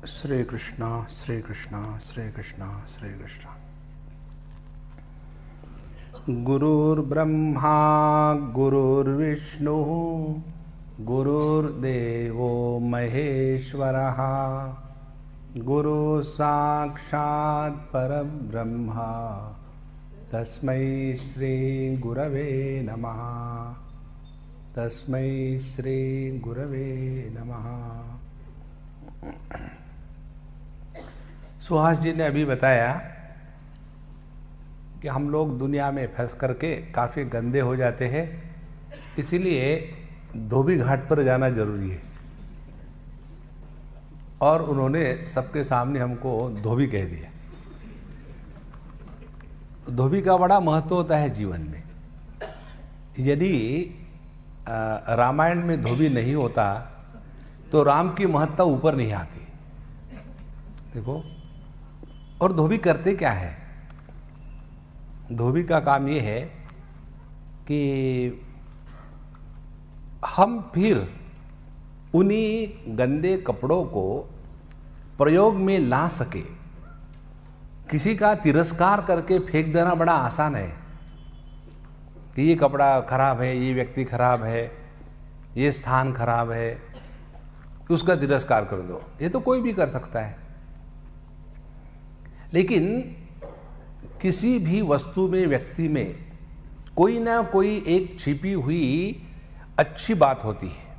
श्री कृष्णा श्री कृष्णा श्री कृष्णा श्री कृष्णा। गुरुर्ब्रह्मा गुरुर्विष्णु गुरुर्देवो महेश्वरः गुरु साक्षात् परब्रह्मा तस्मै श्री गुरवे नमः। तस्मै श्री गुरवे नमः। सुहास जी ने अभी बताया कि हम लोग दुनिया में फंस करके काफ़ी गंदे हो जाते हैं, इसीलिए धोबी घाट पर जाना जरूरी है। और उन्होंने सबके सामने हमको धोबी कह दिया। धोबी का बड़ा महत्व होता है जीवन में। यदि रामायण में धोबी नहीं होता तो राम की महत्ता ऊपर नहीं आती। देखो, और धोबी करते क्या है? धोबी का काम ये है कि हम फिर उन्हीं गंदे कपड़ों को प्रयोग में ला सके। किसी का तिरस्कार करके फेंक देना बड़ा आसान है कि ये कपड़ा खराब है, ये व्यक्ति खराब है, ये स्थान खराब है, उसका तिरस्कार कर दो। ये तो कोई भी कर सकता है। लेकिन किसी भी वस्तु में, व्यक्ति में कोई ना कोई एक छिपी हुई अच्छी बात होती है।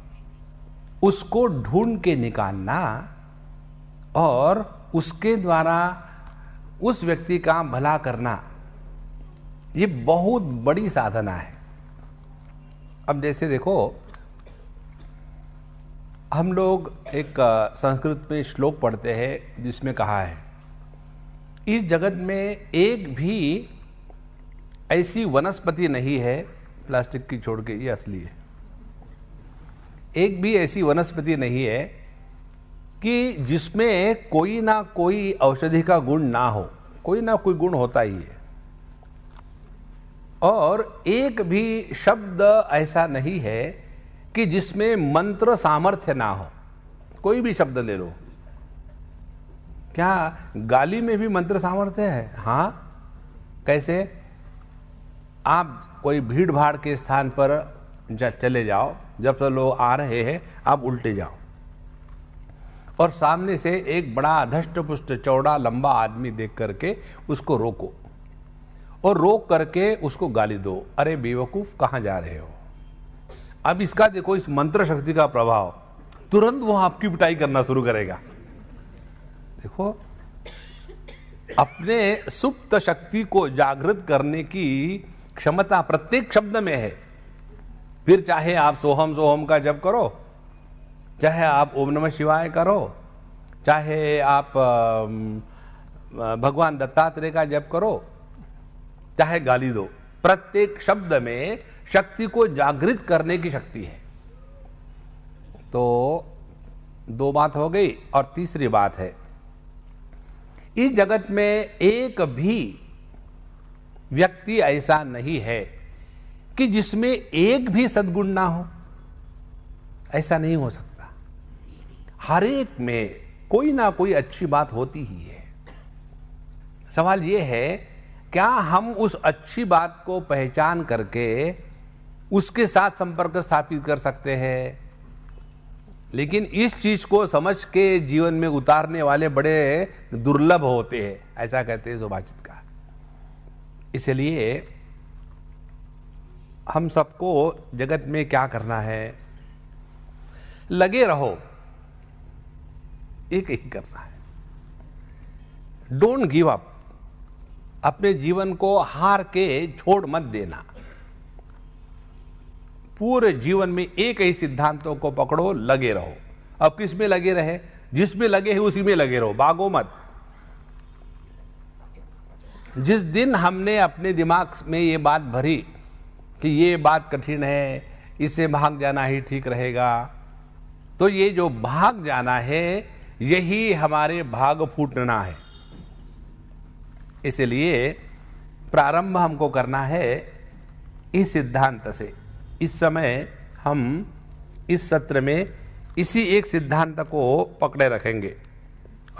उसको ढूंढ के निकालना और उसके द्वारा उस व्यक्ति का भला करना, ये बहुत बड़ी साधना है। अब जैसे देखो, हम लोग एक संस्कृत में श्लोक पढ़ते हैं जिसमें कहा है, इस जगत में एक भी ऐसी वनस्पति नहीं है, प्लास्टिक की छोड़ के, ये असली है, एक भी ऐसी वनस्पति नहीं है कि जिसमें कोई ना कोई औषधि का गुण ना हो। कोई ना कोई गुण होता ही है। और एक भी शब्द ऐसा नहीं है कि जिसमें मंत्र सामर्थ्य ना हो। कोई भी शब्द ले लो। क्या गाली में भी मंत्र सामर्थ्य है? हाँ। कैसे? आप कोई भीड़ भाड़ के स्थान पर चले जाओ, जब से लोग आ रहे हैं आप उल्टे जाओ और सामने से एक बड़ा धष्ट पुष्ट चौड़ा लंबा आदमी देख करके उसको रोको और रोक करके उसको गाली दो, अरे बेवकूफ कहाँ जा रहे हो। अब इसका देखो, इस मंत्र शक्ति का प्रभाव, तुरंत वो आपकी पिटाई करना शुरू करेगा। देखो, अपने सुप्त शक्ति को जागृत करने की क्षमता प्रत्येक शब्द में है। फिर चाहे आप सोहम सोहम का जप करो, चाहे आप ओम नमः शिवाय करो, चाहे आप भगवान दत्तात्रेय का जप करो, चाहे गाली दो, प्रत्येक शब्द में शक्ति को जागृत करने की शक्ति है। तो दो बात हो गई। और तीसरी बात है, इस जगत में एक भी व्यक्ति ऐसा नहीं है कि जिसमें एक भी सद्गुण ना हो। ऐसा नहीं हो सकता। हर एक में कोई ना कोई अच्छी बात होती ही है। सवाल यह है, क्या हम उस अच्छी बात को पहचान करके उसके साथ संपर्क स्थापित कर सकते हैं? लेकिन इस चीज को समझ के जीवन में उतारने वाले बड़े दुर्लभ होते हैं, ऐसा कहते हैं सुभाषितकार। इसलिए हम सबको जगत में क्या करना है? लगे रहो, एक ही करना है। Don't give up. अपने जीवन को हार के छोड़ मत देना। पूरे जीवन में एक ही सिद्धांतों को पकड़ो, लगे रहो। अब किस में लगे रहे? जिसमें लगे हैं उसी में लगे रहो, भागो मत। जिस दिन हमने अपने दिमाग में ये बात भरी कि ये बात कठिन है, इससे भाग जाना ही ठीक रहेगा, तो ये जो भाग जाना है यही हमारे भाग फूटना है। इसलिए प्रारंभ हमको करना है इस सिद्धांत से। इस समय हम इस सत्र में इसी एक सिद्धांत को पकड़े रखेंगे।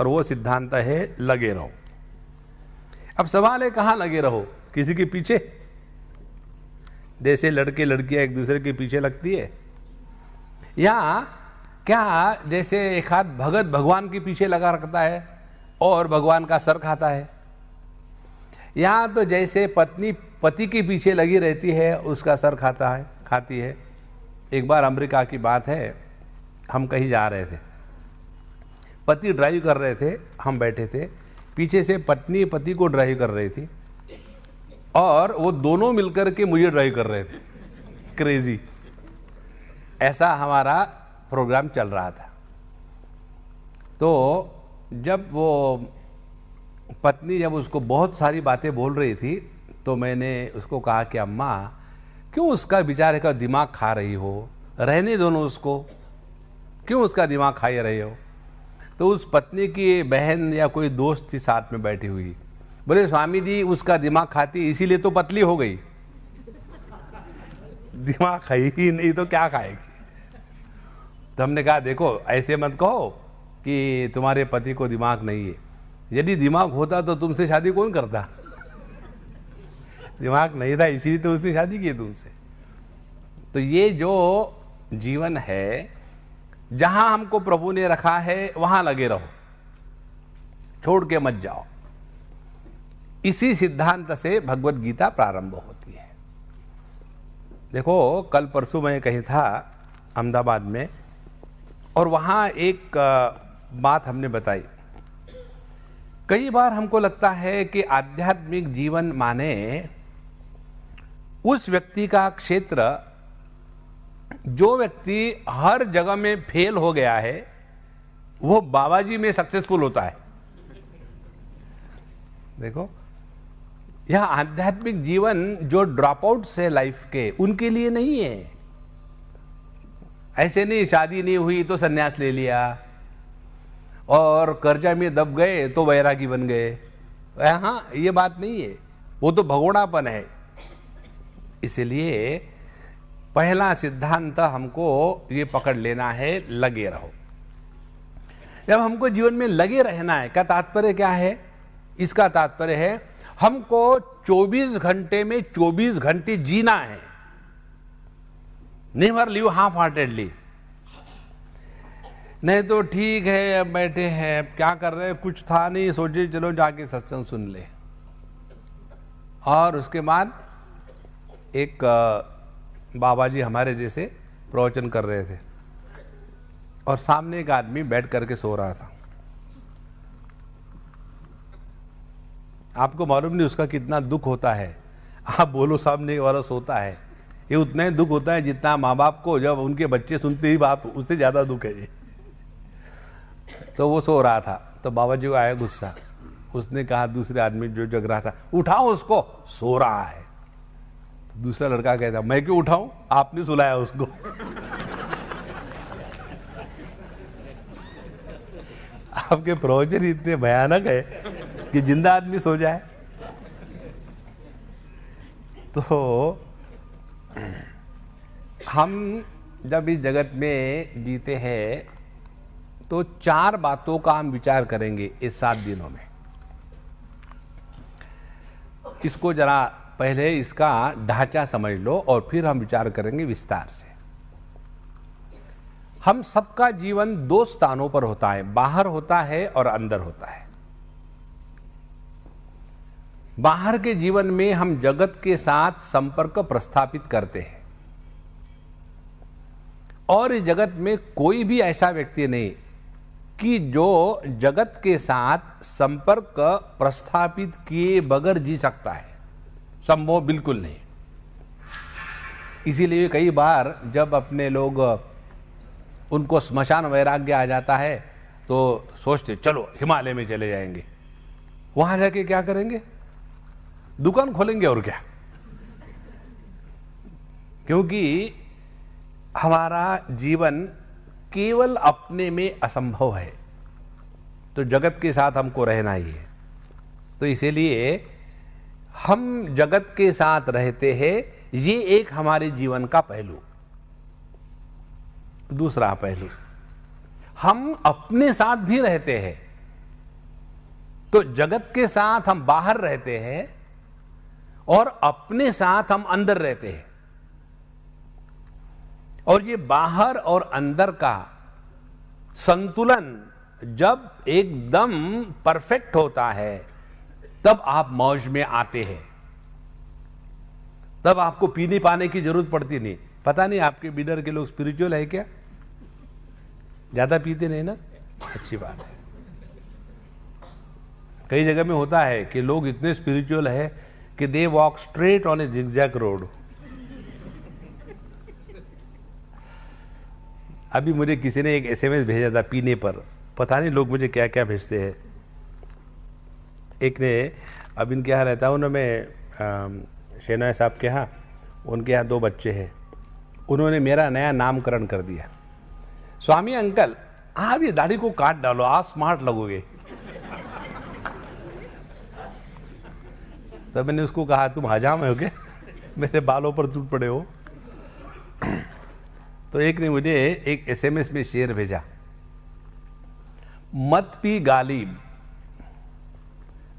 और वो सिद्धांत है लगे रहो। अब सवाल है कहाँ लगे रहो? किसी के पीछे? जैसे लड़के लड़कियां एक दूसरे के पीछे लगती है, या क्या जैसे एक हाथ भगत भगवान के पीछे लगा रखता है और भगवान का सर खाता है, या तो जैसे पत्नी पति के पीछे लगी रहती है उसका सर खाती है। एक बार अमेरिका की बात है, हम कहीं जा रहे थे, पति ड्राइव कर रहे थे, हम बैठे थे, पीछे से पत्नी पति को ड्राइव कर रही थी और वो दोनों मिलकर के मुझे ड्राइव कर रहे थे। क्रेजी, ऐसा हमारा प्रोग्राम चल रहा था। तो जब वो पत्नी जब उसको बहुत सारी बातें बोल रही थी तो मैंने उसको कहा कि अम्मा क्यों उसका बेचारे का दिमाग खा रही हो, रहने दो ना उसको, क्यों उसका दिमाग खाए रहे हो? तो उस पत्नी की बहन या कोई दोस्त थी साथ में बैठी हुई, बोले स्वामी जी उसका दिमाग खाती इसीलिए तो पतली हो गई, दिमाग खाई ही नहीं तो क्या खाएगी? तो हमने कहा देखो ऐसे मत कहो कि तुम्हारे पति को दिमाग नहीं है, यदि दिमाग होता तो तुमसे शादी कौन करता? दिमाग नहीं था इसीलिए तो उसने शादी की तुमसे। तो ये जो जीवन है, जहां हमको प्रभु ने रखा है वहां लगे रहो, छोड़ के मत जाओ। इसी सिद्धांत से भगवत गीता प्रारंभ होती है। देखो कल परसों मैं कहीं था अहमदाबाद में, और वहां एक बात हमने बताई। कई बार हमको लगता है कि आध्यात्मिक जीवन माने उस व्यक्ति का क्षेत्र, जो व्यक्ति हर जगह में फेल हो गया है वो बाबा जी में सक्सेसफुल होता है। देखो यह आध्यात्मिक जीवन जो ड्रॉप आउट्स है लाइफ के, उनके लिए नहीं है। ऐसे नहीं शादी नहीं हुई तो सन्यास ले लिया और कर्जा में दब गए तो वैरागी बन गए, हाँ ये बात नहीं है, वो तो भगोड़ापन है। इसलिए पहला सिद्धांत हमको ये पकड़ लेना है, लगे रहो। जब हमको जीवन में लगे रहना है, का तात्पर्य क्या है? इसका तात्पर्य है हमको 24 घंटे में 24 घंटे जीना है। Never live half heartedly. नहीं तो ठीक है अब बैठे हैं, क्या कर रहे हैं, कुछ था नहीं, सोचे चलो जाके सत्संग सुन ले। और उसके बाद एक बाबा जी हमारे जैसे प्रवचन कर रहे थे और सामने एक आदमी बैठ करके सो रहा था। आपको मालूम नहीं उसका कितना दुख होता है। आप बोलो सामने वाला सोता है, ये उतना ही दुख होता है जितना माँ बाप को जब उनके बच्चे सुनते ही बात, उससे ज्यादा दुख है ये। तो वो सो रहा था, तो बाबा जी को आया गुस्सा। उसने कहा दूसरे आदमी जो जग रहा था, उठाओ उसको, सो रहा है। तो दूसरा लड़का कहता मैं क्यों उठाऊं, आपने सुलाया उसको। आपके प्रवचन इतने भयानक है कि जिंदा आदमी सो जाए। तो हम जब इस जगत में जीते हैं तो 4 बातों का हम विचार करेंगे इस 7 दिनों में। इसको जरा पहले इसका ढांचा समझ लो और फिर हम विचार करेंगे विस्तार से। हम सबका जीवन 2 स्थानों पर होता है, बाहर होता है और अंदर होता है। बाहर के जीवन में हम जगत के साथ संपर्क प्रस्थापित करते हैं और इस जगत में कोई भी ऐसा व्यक्ति नहीं कि जो जगत के साथ संपर्क प्रस्थापित किए बगैर जी सकता है। संभव बिल्कुल नहीं। इसीलिए कई बार जब अपने लोग उनको स्मशान वैराग्य आ जाता है तो सोचते चलो हिमालय में चले जाएंगे, वहां जाके क्या करेंगे, दुकान खोलेंगे और क्या। क्योंकि हमारा जीवन केवल अपने में असंभव है, तो जगत के साथ हमको रहना ही है। तो इसीलिए हम जगत के साथ रहते हैं, ये एक हमारे जीवन का पहलू। दूसरा पहलू, हम अपने साथ भी रहते हैं, तो जगत के साथ हम बाहर रहते हैं और अपने साथ हम अंदर रहते हैं। और ये बाहर और अंदर का संतुलन जब एकदम परफेक्ट होता है तब आप मौज में आते हैं, तब आपको पीने पाने की जरूरत पड़ती नहीं। पता नहीं आपके बिडर के लोग स्पिरिचुअल है क्या? ज्यादा पीते नहीं ना, अच्छी बात है। कई जगह में होता है कि लोग इतने स्पिरिचुअल है कि they walk straight on A zigzag road. अभी मुझे किसी ने एक एसएमएस भेजा था पीने पर, पता नहीं लोग मुझे क्या क्या भेजते हैं। एक ने, अब इनके यहाँ रहता हूँ ना मैं, शेनाय साहब के यहाँ, उनके यहाँ 2 बच्चे हैं। उन्होंने मेरा नया नामकरण कर दिया। स्वामी अंकल आप ये दाढ़ी को काट डालो, आप स्मार्ट लगोगे। तब मैंने उसको कहा तुम हजाम हो क्या, मेरे बालों पर टूट पड़े हो। तो एक ने मुझे एक एसएमएस में शेर भेजा, मत पी गालिब,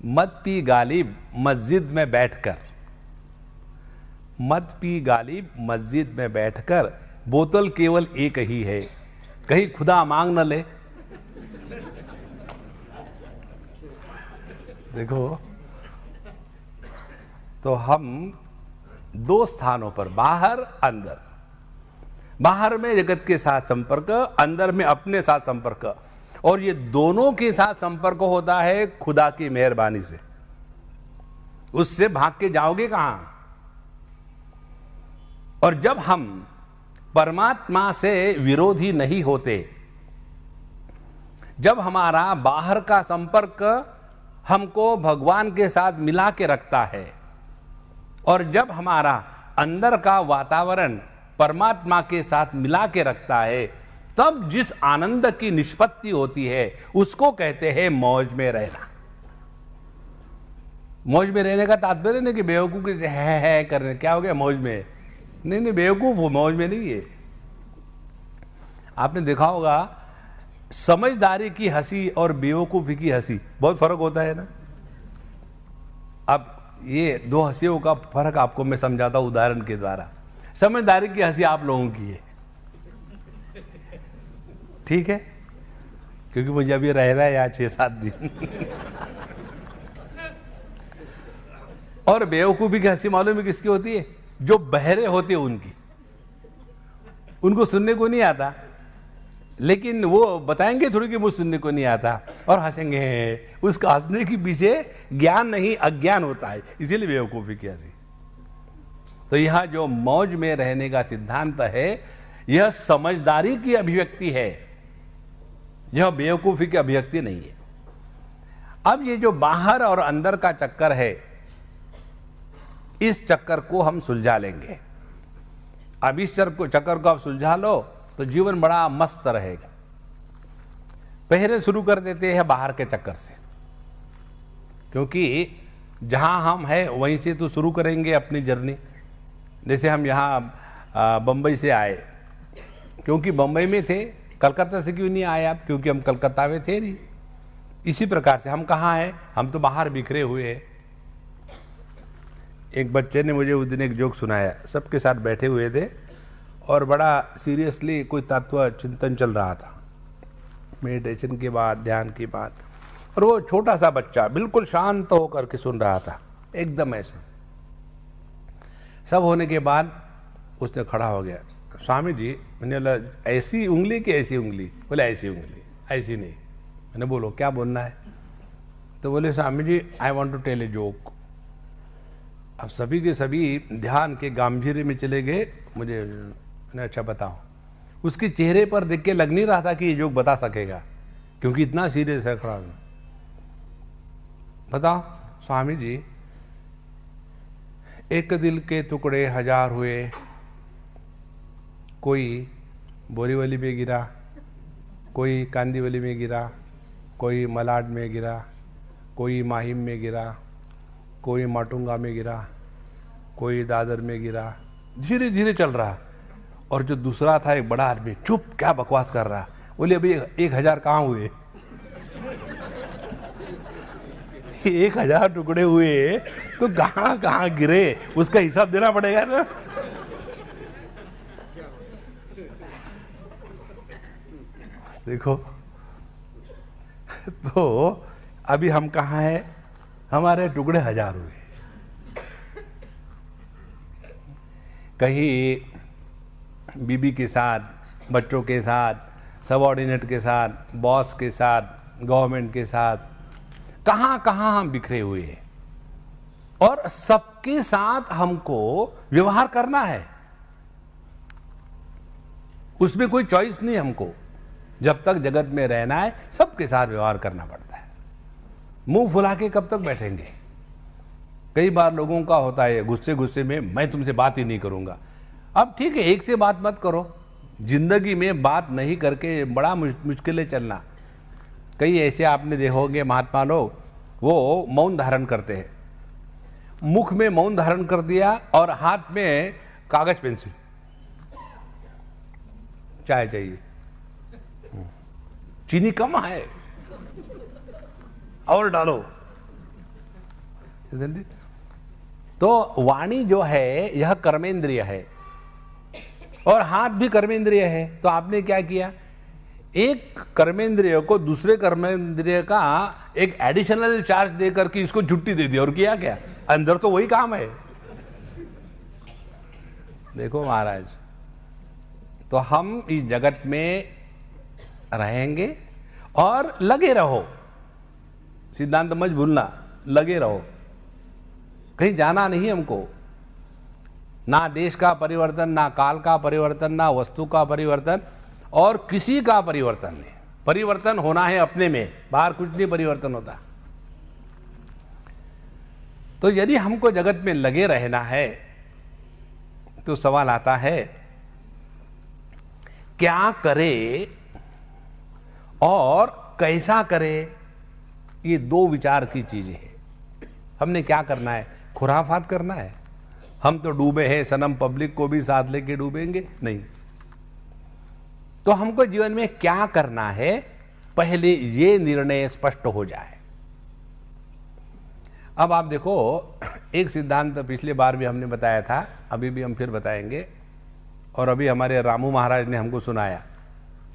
मत पी गालिब मस्जिद में बैठकर, मत पी गालिब मस्जिद में बैठकर, बोतल केवल एक ही है, कहीं खुदा मांग न ले। देखो, तो हम 2 स्थानों पर, बाहर अंदर, बाहर में जगत के साथ संपर्क, अंदर में अपने साथ संपर्क, और ये दोनों के साथ संपर्क होता है खुदा की मेहरबानी से। उससे भाग के जाओगे कहां? और जब हम परमात्मा से विरोधी नहीं होते, जब हमारा बाहर का संपर्क हमको भगवान के साथ मिला के रखता है, और जब हमारा अंदर का वातावरण परमात्मा के साथ मिला के रखता है, तब जिस आनंद की निष्पत्ति होती है उसको कहते हैं मौज में रहना। मौज में रहने का तात्पर्य नहीं कि बेवकूफ है करने, क्या हो गया मौज में, नहीं नहीं, बेवकूफ हो, मौज में नहीं है। आपने देखा होगा समझदारी की हंसी और बेवकूफी की हंसी बहुत फर्क होता है ना। अब ये 2 हंसियों का फर्क आपको मैं समझाता हूं उदाहरण के द्वारा। समझदारी की हंसी आप लोगों की है, ठीक है, क्योंकि मुझे अभी रहना है यहाँ 6-7 दिन। और बेवकूफी की हंसी मालूम है किसकी होती है? जो बहरे होते हैं उनकी। उनको सुनने को नहीं आता, लेकिन वो बताएंगे थोड़ी कि मुझे सुनने को नहीं आता, और हंसेंगे। उसका हंसने के पीछे ज्ञान नहीं अज्ञान होता है, इसीलिए बेवकूफी की हंसी। तो यह जो मौज में रहने का सिद्धांत है, यह समझदारी की अभिव्यक्ति है, यह बेवकूफी की अभिव्यक्ति नहीं है। अब ये जो बाहर और अंदर का चक्कर है, इस चक्कर को हम सुलझा लेंगे। अब इस चक्कर को आप सुलझा लो तो जीवन बड़ा मस्त रहेगा। पहले शुरू कर देते हैं बाहर के चक्कर से, क्योंकि जहां हम हैं वहीं से तो शुरू करेंगे अपनी जर्नी। जैसे हम यहाँ बंबई से आए, क्योंकि बंबई में थे। कलकत्ता से क्यों नहीं आए आप? क्योंकि हम कलकत्ता में थे नहीं। इसी प्रकार से हम कहाँ हैं? हम तो बाहर बिखरे हुए हैं। एक बच्चे ने मुझे उस दिन एक जोक सुनाया। सबके साथ बैठे हुए थे और बड़ा सीरियसली कोई तत्व चिंतन चल रहा था, मेडिटेशन के बाद, ध्यान की बात। और वो छोटा सा बच्चा बिल्कुल शांत होकर के सुन रहा था, एकदम ऐसे। सब होने के बाद उसने खड़ा हो गया, स्वामी जी, मैंने बोला ऐसी उंगली कि ऐसी उंगली? बोले ऐसी उंगली। ऐसी नहीं। मैंने बोलो क्या बोलना है? तो बोले Swami ji I want to tell a joke. अब सभी के सभी ध्यान के गांभीर्य में चले गए। मैंने अच्छा बताओ। उसके चेहरे पर देख के लग नहीं रहा था कि ये जोक बता सकेगा, क्योंकि इतना सीरियस है खड़ा। बताओ स्वामी जी, एक दिल के टुकड़े 1000 हुए, कोई बोरीवली में गिरा, कोई कांदीवली में गिरा, कोई मलाड में गिरा, कोई माहिम में गिरा, कोई माटुंगा में गिरा, कोई दादर में गिरा। धीरे धीरे चल रहा। और जो दूसरा था एक बड़ा आदमी, चुप, क्या बकवास कर रहा। बोले अभी 1000 कहाँ हुए? 1000 टुकड़े हुए तो कहां कहां गिरे उसका हिसाब देना पड़ेगा ना। देखो, तो अभी हम कहां हैं? हमारे टुकड़े 1000 हुए। कहीं बीबी के साथ, बच्चों के साथ, सबऑर्डिनेट के साथ, बॉस के साथ, गवर्नमेंट के साथ, कहां कहां हम बिखरे हुए हैं। और सबके साथ हमको व्यवहार करना है, उसमें कोई चॉइस नहीं हमको। जब तक जगत में रहना है सबके साथ व्यवहार करना पड़ता है। मुंह फुला के कब तक बैठेंगे? कई बार लोगों का होता है गुस्से गुस्से में मैं तुमसे बात ही नहीं करूंगा। अब ठीक है, एक से बात मत करो, जिंदगी में बात नहीं करके बड़ा मुश्किलें चलना। कई ऐसे आपने देखोगे महात्मा लोग, वो मौन धारण करते हैं, मुख में मौन धारण कर दिया और हाथ में कागज पेंसिल, चाय चाहिए, चीनी कम है और डालो। तो वाणी जो है यह कर्मेंद्रिय है और हाथ भी कर्मेंद्रिय है। तो आपने क्या किया? एक कर्मेंद्रिय को दूसरे कर्मेंद्रिय का एक एडिशनल चार्ज देकर के इसको छुट्टी दे दी और किया क्या? अंदर तो वही काम है। देखो महाराज, तो हम इस जगत में रहेंगे और लगे रहो, सिद्धांत मत भूलना, लगे रहो, कहीं जाना नहीं हमको। ना देश का परिवर्तन, ना काल का परिवर्तन, ना वस्तु का परिवर्तन और किसी का परिवर्तन नहीं। परिवर्तन होना है अपने में, बाहर कुछ नहीं परिवर्तन होता। तो यदि हमको जगत में लगे रहना है तो सवाल आता है क्या करे और कैसा करे। ये दो विचार की चीजें हैं। हमने क्या करना है? खुराफात करना है। हम तो डूबे हैं सनम, पब्लिक को भी साथ लेके डूबेंगे नहीं। तो हमको जीवन में क्या करना है, पहले ये निर्णय स्पष्ट हो जाए। अब आप देखो, एक सिद्धांत पिछले बार भी हमने बताया था, अभी भी हम फिर बताएंगे, और अभी हमारे रामू महाराज ने हमको सुनाया।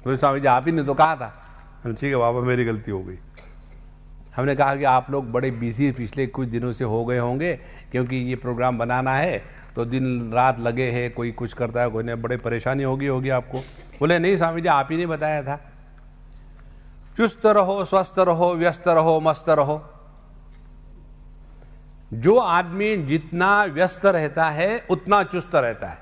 बोले स्वामी जी आप ही ने तो कहा था। ठीक है बाबा, मेरी गलती हो गई। हमने कहा कि आप लोग बड़े बिजी पिछले कुछ दिनों से हो गए होंगे, क्योंकि ये प्रोग्राम बनाना है तो दिन रात लगे हैं, कोई कुछ करता है, कोई नहीं, बड़े परेशानी होगी आपको। बोले नहीं स्वामी जी आप ही ने बताया था, चुस्त रहो, स्वस्थ रहो, व्यस्त रहो, मस्त रहो। जो आदमी जितना व्यस्त रहता है उतना चुस्त रहता है,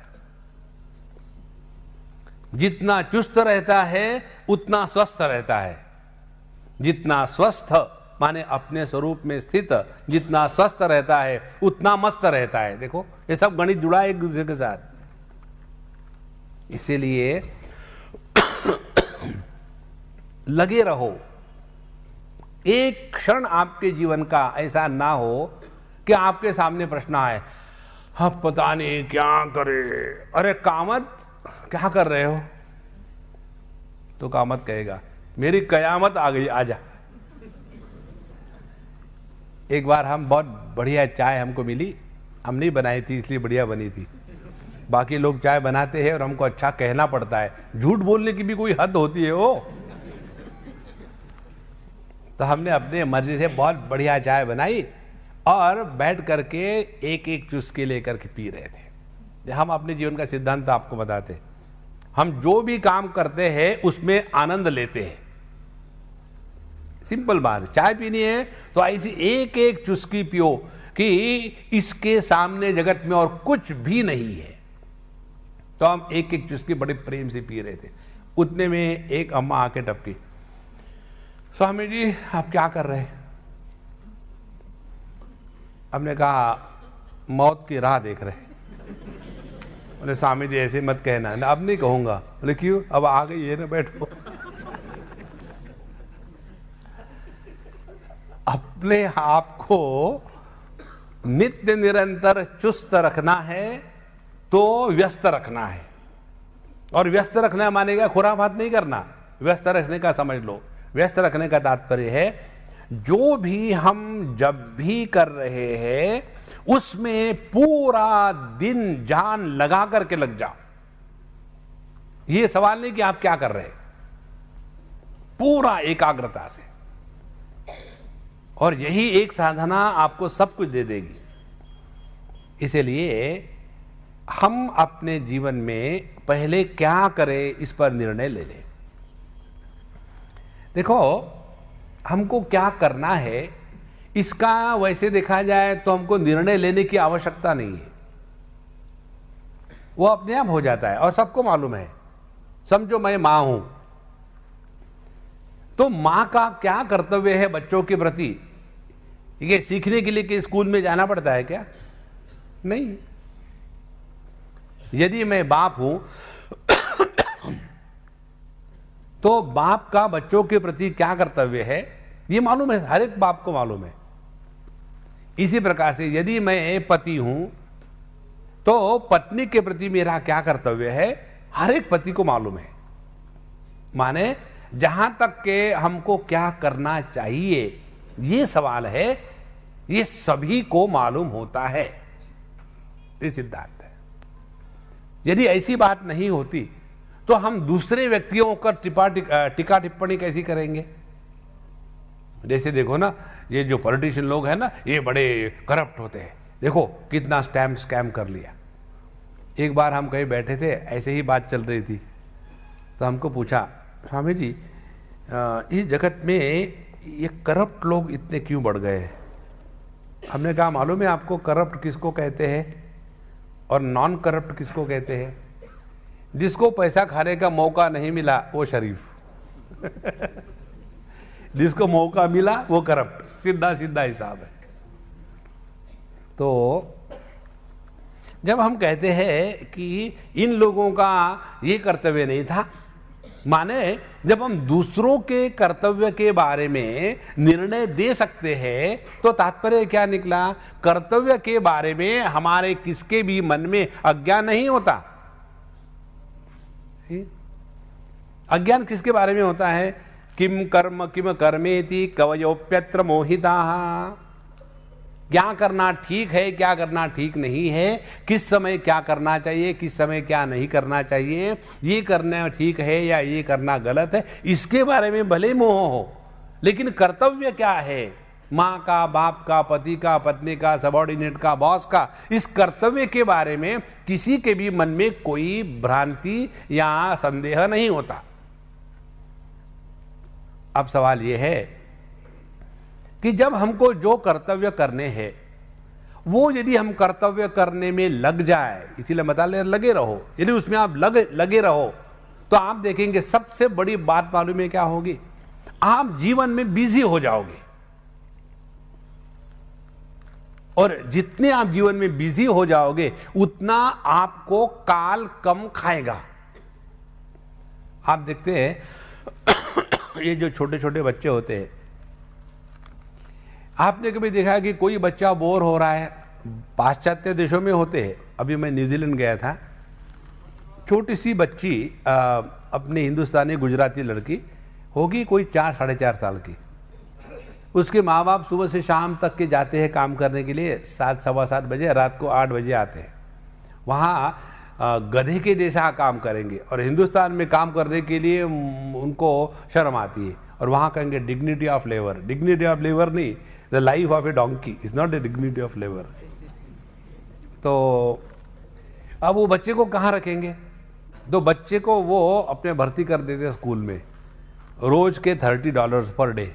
जितना चुस्त रहता है उतना स्वस्थ रहता है, जितना स्वस्थ माने अपने स्वरूप में स्थित जितना स्वस्थ रहता है उतना मस्त रहता है। देखो ये सब गणित जुड़ा है एक दूसरे के साथ। इसीलिए लगे रहो। एक क्षण आपके जीवन का ऐसा ना हो कि आपके सामने प्रश्न आए, हाँ पता नहीं क्या करे। अरे कामत क्या कर रहे हो? तो कामत कहेगा मेरी कयामत आ गई, आजा। एक बार हम बहुत बढ़िया चाय हमको मिली, हम नहीं बनाई थी इसलिए बढ़िया बनी थी। बाकी लोग चाय बनाते हैं और हमको अच्छा कहना पड़ता है। झूठ बोलने की भी कोई हद होती है वो। तो हमने अपने मर्जी से बहुत बढ़िया चाय बनाई और बैठ करके एक एक चुस्की लेकर के पी रहे थे। हम अपने जीवन का सिद्धांत आपको बताते, हम जो भी काम करते हैं उसमें आनंद लेते हैं। सिंपल बात, चाय पीनी है तो ऐसी एक एक चुस्की पियो कि इसके सामने जगत में और कुछ भी नहीं है। तो हम एक एक चुस्की बड़े प्रेम से पी रहे थे। उतने में एक अम्मा आके टपकी, स्वामी जी आप क्या कर रहे हैं? हमने कहा मौत की राह देख रहे। बोले स्वामी जी ऐसे मत कहना। अब नहीं कहूंगा। बोले क्यों? अब आ गई है ना, बैठो। अपने आप को नित्य निरंतर चुस्त रखना है तो व्यस्त रखना है। और व्यस्त रखना मानेगा खुराफात नहीं करना। व्यस्त रखने का समझ लो, व्यस्त रखने का तात्पर्य है जो भी हम जब भी कर रहे हैं उसमें पूरा दिन जान लगा करके लग जाओ। यह सवाल नहीं कि आप क्या कर रहे हैं, पूरा एकाग्रता से, और यही एक साधना आपको सब कुछ दे देगी। इसलिए हम अपने जीवन में पहले क्या करें इस पर निर्णय ले लें। देखो, हमको क्या करना है इसका वैसे देखा जाए तो हमको निर्णय लेने की आवश्यकता नहीं है, वो अपने आप हो जाता है और सबको मालूम है। समझो मैं मां हूं, तो मां का क्या कर्तव्य है बच्चों के प्रति, ये सीखने के लिए कि स्कूल में जाना पड़ता है क्या? नहीं। यदि मैं बाप हूं तो बाप का बच्चों के प्रति क्या कर्तव्य है ये मालूम है, हर एक बाप को मालूम है। इसी प्रकार से यदि मैं पति हूं तो पत्नी के प्रति मेरा क्या कर्तव्य है हर एक पति को मालूम है। माने जहां तक के हमको क्या करना चाहिए ये सवाल है, ये सभी को मालूम होता है, ये सिद्धांत है। यदि ऐसी बात नहीं होती तो हम दूसरे व्यक्तियों का टीका टिप्पणी कैसी करेंगे? जैसे देखो ना, ये जो पॉलिटिशियन लोग हैं ना, ये बड़े करप्ट होते हैं, देखो कितना स्कैम कर लिया। एक बार हम कहीं बैठे थे, ऐसे ही बात चल रही थी, तो हमको पूछा, स्वामी जी इस जगत में ये करप्ट लोग इतने क्यों बढ़ गए हैं? हमने कहा मालूम है आपको करप्ट किसको कहते हैं और नॉन करप्ट किसको कहते हैं? जिसको पैसा खाने का मौका नहीं मिला वो शरीफ जिसको मौका मिला वो करप्ट, सीधा सीधा हिसाब है। तो जब हम कहते हैं कि इन लोगों का ये कर्तव्य नहीं था, माने जब हम दूसरों के कर्तव्य के बारे में निर्णय दे सकते हैं तो तात्पर्य क्या निकला? कर्तव्य के बारे में हमारे किसके भी मन में अज्ञान नहीं होता। अज्ञान किसके बारे में होता है? किम कर्म किम कर्मेति कवयोप्यत्र मोहिताः। क्या करना ठीक है, क्या करना ठीक नहीं है, किस समय क्या करना चाहिए, किस समय क्या नहीं करना चाहिए, ये करना ठीक है या ये करना गलत है, इसके बारे में भले मोह हो, लेकिन कर्तव्य क्या है, माँ का, बाप का, पति का, पत्नी का, सबॉर्डिनेट का, बॉस का, इस कर्तव्य के बारे में किसी के भी मन में कोई भ्रांति या संदेह नहीं होता। अब सवाल यह है कि जब हमको जो कर्तव्य करने हैं वो यदि हम कर्तव्य करने में लग जाए, इसीलिए बता ले लगे रहो, यदि उसमें आप लगे रहो तो आप देखेंगे सबसे बड़ी बात मालूम है क्या होगी? आप जीवन में बिजी हो जाओगे, और जितने आप जीवन में बिजी हो जाओगे उतना आपको काल कम खाएगा। आप देखते हैं ये जो छोटे छोटे बच्चे होते हैं, आपने कभी देखा है कि कोई बच्चा बोर हो रहा है? पाश्चात्य देशों में होते हैं। अभी मैं न्यूजीलैंड गया था, छोटी सी बच्ची अपने हिंदुस्तानी गुजराती लड़की होगी, कोई 4-4.5 साल की। उसके माँ बाप सुबह से शाम तक के जाते हैं काम करने के लिए, 7, सवा 7 बजे, रात को 8 बजे आते हैं। वहाँ गधे के जैसा काम करेंगे, और हिंदुस्तान में काम करने के लिए उनको शर्म आती है, और वहाँ कहेंगे dignity of labour. Dignity of labour नहीं, the life of a donkey is not a dignity of labour. तो अब वो बच्चे को कहाँ रखेंगे? तो बच्चे को वो अपने भर्ती कर देते स्कूल में, रोज के $30 पर डे।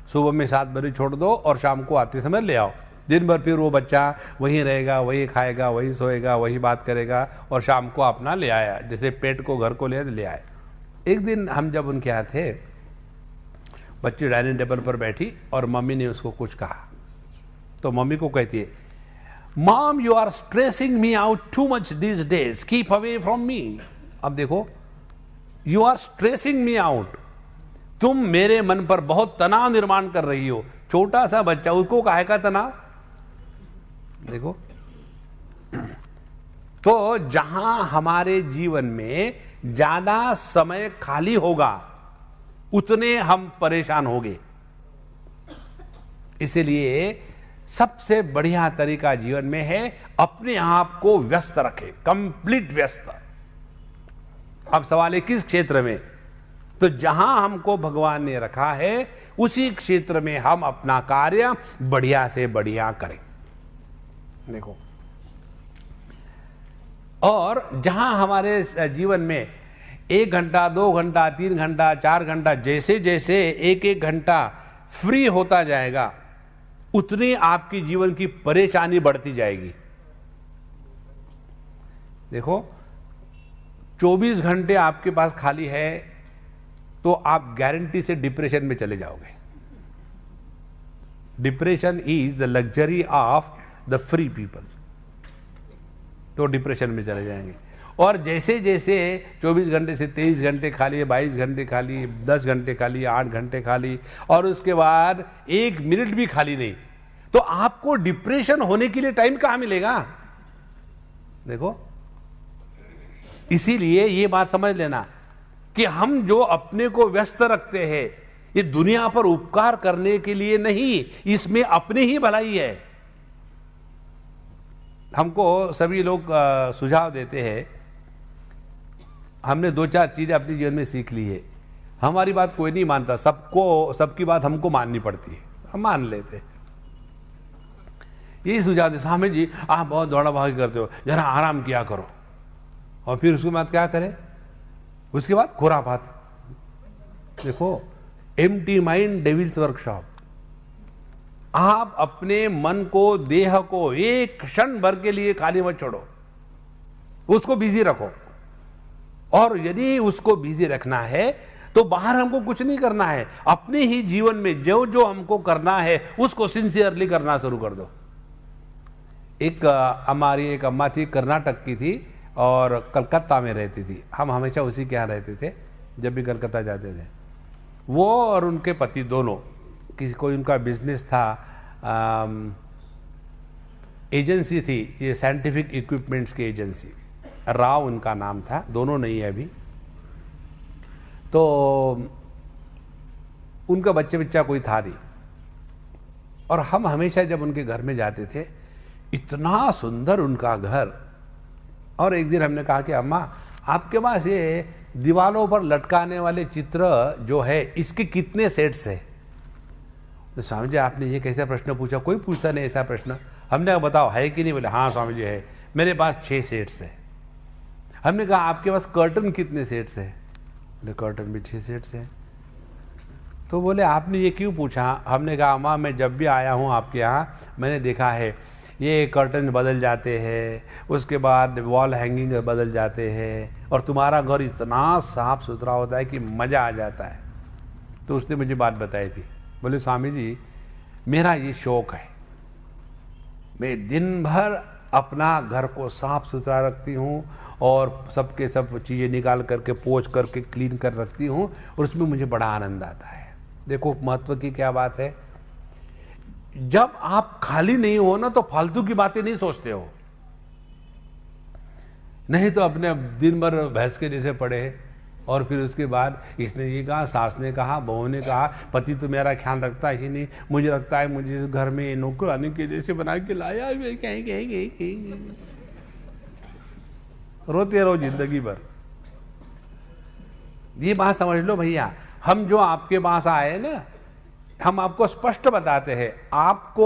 सुबह में 7 बजे छोड़ दो और शाम को आते समय ले आओ। दिन भर फिर वो बच्चा वहीं रहेगा, वहीं खाएगा, वहीं सोएगा, वही बात करेगा, और शाम को अपना ले आया, जैसे पेट को घर को ले आए। एक दिन हम जब उनके यहाँ थे, बच्ची डाइनिंग टेबल पर बैठी और मम्मी ने उसको कुछ कहा, तो मम्मी को कहती है, mom you are stressing me out too much this days, keep away from me. अब देखो, you are stressing me out, तुम मेरे मन पर बहुत तनाव निर्माण कर रही हो। छोटा सा बच्चा, उसको काहे का तनाव? देखो, तो जहां हमारे जीवन में ज्यादा समय खाली होगा उतने हम परेशान होंगे। इसलिए सबसे बढ़िया तरीका जीवन में है अपने आप को व्यस्त रखें, कंप्लीट व्यस्त। अब सवाल है किस क्षेत्र में? तो जहां हमको भगवान ने रखा है उसी क्षेत्र में हम अपना कार्य बढ़िया से बढ़िया करें। देखो, और जहां हमारे जीवन में 1 घंटा, 2 घंटा, 3 घंटा, 4 घंटा, जैसे जैसे एक एक घंटा फ्री होता जाएगा उतनी आपकी जीवन की परेशानी बढ़ती जाएगी। देखो, 24 घंटे आपके पास खाली है तो आप गारंटी से डिप्रेशन में चले जाओगे। Depression is the luxury of the free people. तो डिप्रेशन में चले जाएंगे। और जैसे जैसे 24 घंटे से 23 घंटे खाली, 22 घंटे खाली, 10 घंटे खाली, 8 घंटे खाली, और उसके बाद 1 मिनट भी खाली नहीं, तो आपको डिप्रेशन होने के लिए टाइम कहां मिलेगा? देखो, इसीलिए ये बात समझ लेना कि हम जो अपने को व्यस्त रखते हैं ये दुनिया पर उपकार करने के लिए नहीं, इसमें अपनी ही भलाई है। हमको सभी लोग सुझाव देते हैं, हमने 2-4 चीजें अपने जीवन में सीख ली है। हमारी बात कोई नहीं मानता, सबकी बात हमको माननी पड़ती है, हम मान लेते। यही सुझाव दे, स्वामी जी आप बहुत दौड़ा भागी करते हो, जरा आराम किया करो। और फिर उसके बाद क्या करें? उसके बाद खुरापात। देखो, एम्प्टी माइंड डेविल्स वर्कशॉप। आप अपने मन को, देह को एक क्षण भर के लिए खाली मत छोड़ो, उसको बिजी रखो। और यदि उसको बिजी रखना है तो बाहर हमको कुछ नहीं करना है, अपने ही जीवन में जो जो हमको करना है उसको सिंसियरली करना शुरू कर दो। हमारी एक अम्मा थी, कर्नाटक की थी और कलकत्ता में रहती थी। हम हमेशा उसी के यहाँ रहते थे जब भी कलकत्ता जाते थे। वो और उनके पति दोनों, किसी कोई उनका बिजनेस था, एजेंसी थी, ये साइंटिफिक इक्विपमेंट्स की एजेंसी, राव उनका नाम था, दोनों नहीं है अभी। तो उनका बच्चा कोई था नहीं, और हम हमेशा जब उनके घर में जाते थे, इतना सुंदर उनका घर। और एक दिन हमने कहा कि अम्मा आपके पास ये दीवारों पर लटकाने वाले चित्र जो है इसके कितने सेट्स हैं? तो स्वामी जी आपने ये कैसा प्रश्न पूछा, कोई पूछता नहीं ऐसा प्रश्न। हमने कहा बताओ है कि नहीं? बोले हाँ स्वामी जी है, मेरे पास 6 सेट्स है। हमने कहा आपके पास कर्टन कितने सेट्स है? बोले कर्टन भी 6 सेट्स है। तो बोले आपने ये क्यों पूछा? हमने कहा अम्मा मैं जब भी आया हूँ आपके यहाँ मैंने देखा है ये कर्टन बदल जाते हैं, उसके बाद वॉल हैंगिंग बदल जाते हैं, और तुम्हारा घर इतना साफ सुथरा होता है कि मज़ा आ जाता है। तो उसने मुझे बात बताई थी। बोले स्वामी जी मेरा ये शौक है, मैं दिन भर अपना घर को साफ सुथरा रखती हूँ और सबके सब चीज़ें निकाल करके पोंछ करके क्लीन कर रखती हूँ, और उसमें मुझे बड़ा आनंद आता है। देखो महत्व की क्या बात है, जब आप खाली नहीं हो ना तो फालतू की बातें नहीं सोचते हो, नहीं तो अपने दिन भर भैंस के जैसे पड़े हैं। और फिर उसके बाद इसने ये कहा, सास ने कहा, बहू ने कहा, पति तो मेरा ख्याल रखता ही नहीं, मुझे लगता है मुझे घर में नौकरानी के जैसे बना के लाया, कहीं रोते रहो जिंदगी भर। ये बात समझ लो भैया, हम जो आपके पास आए ना, हम आपको स्पष्ट बताते हैं आपको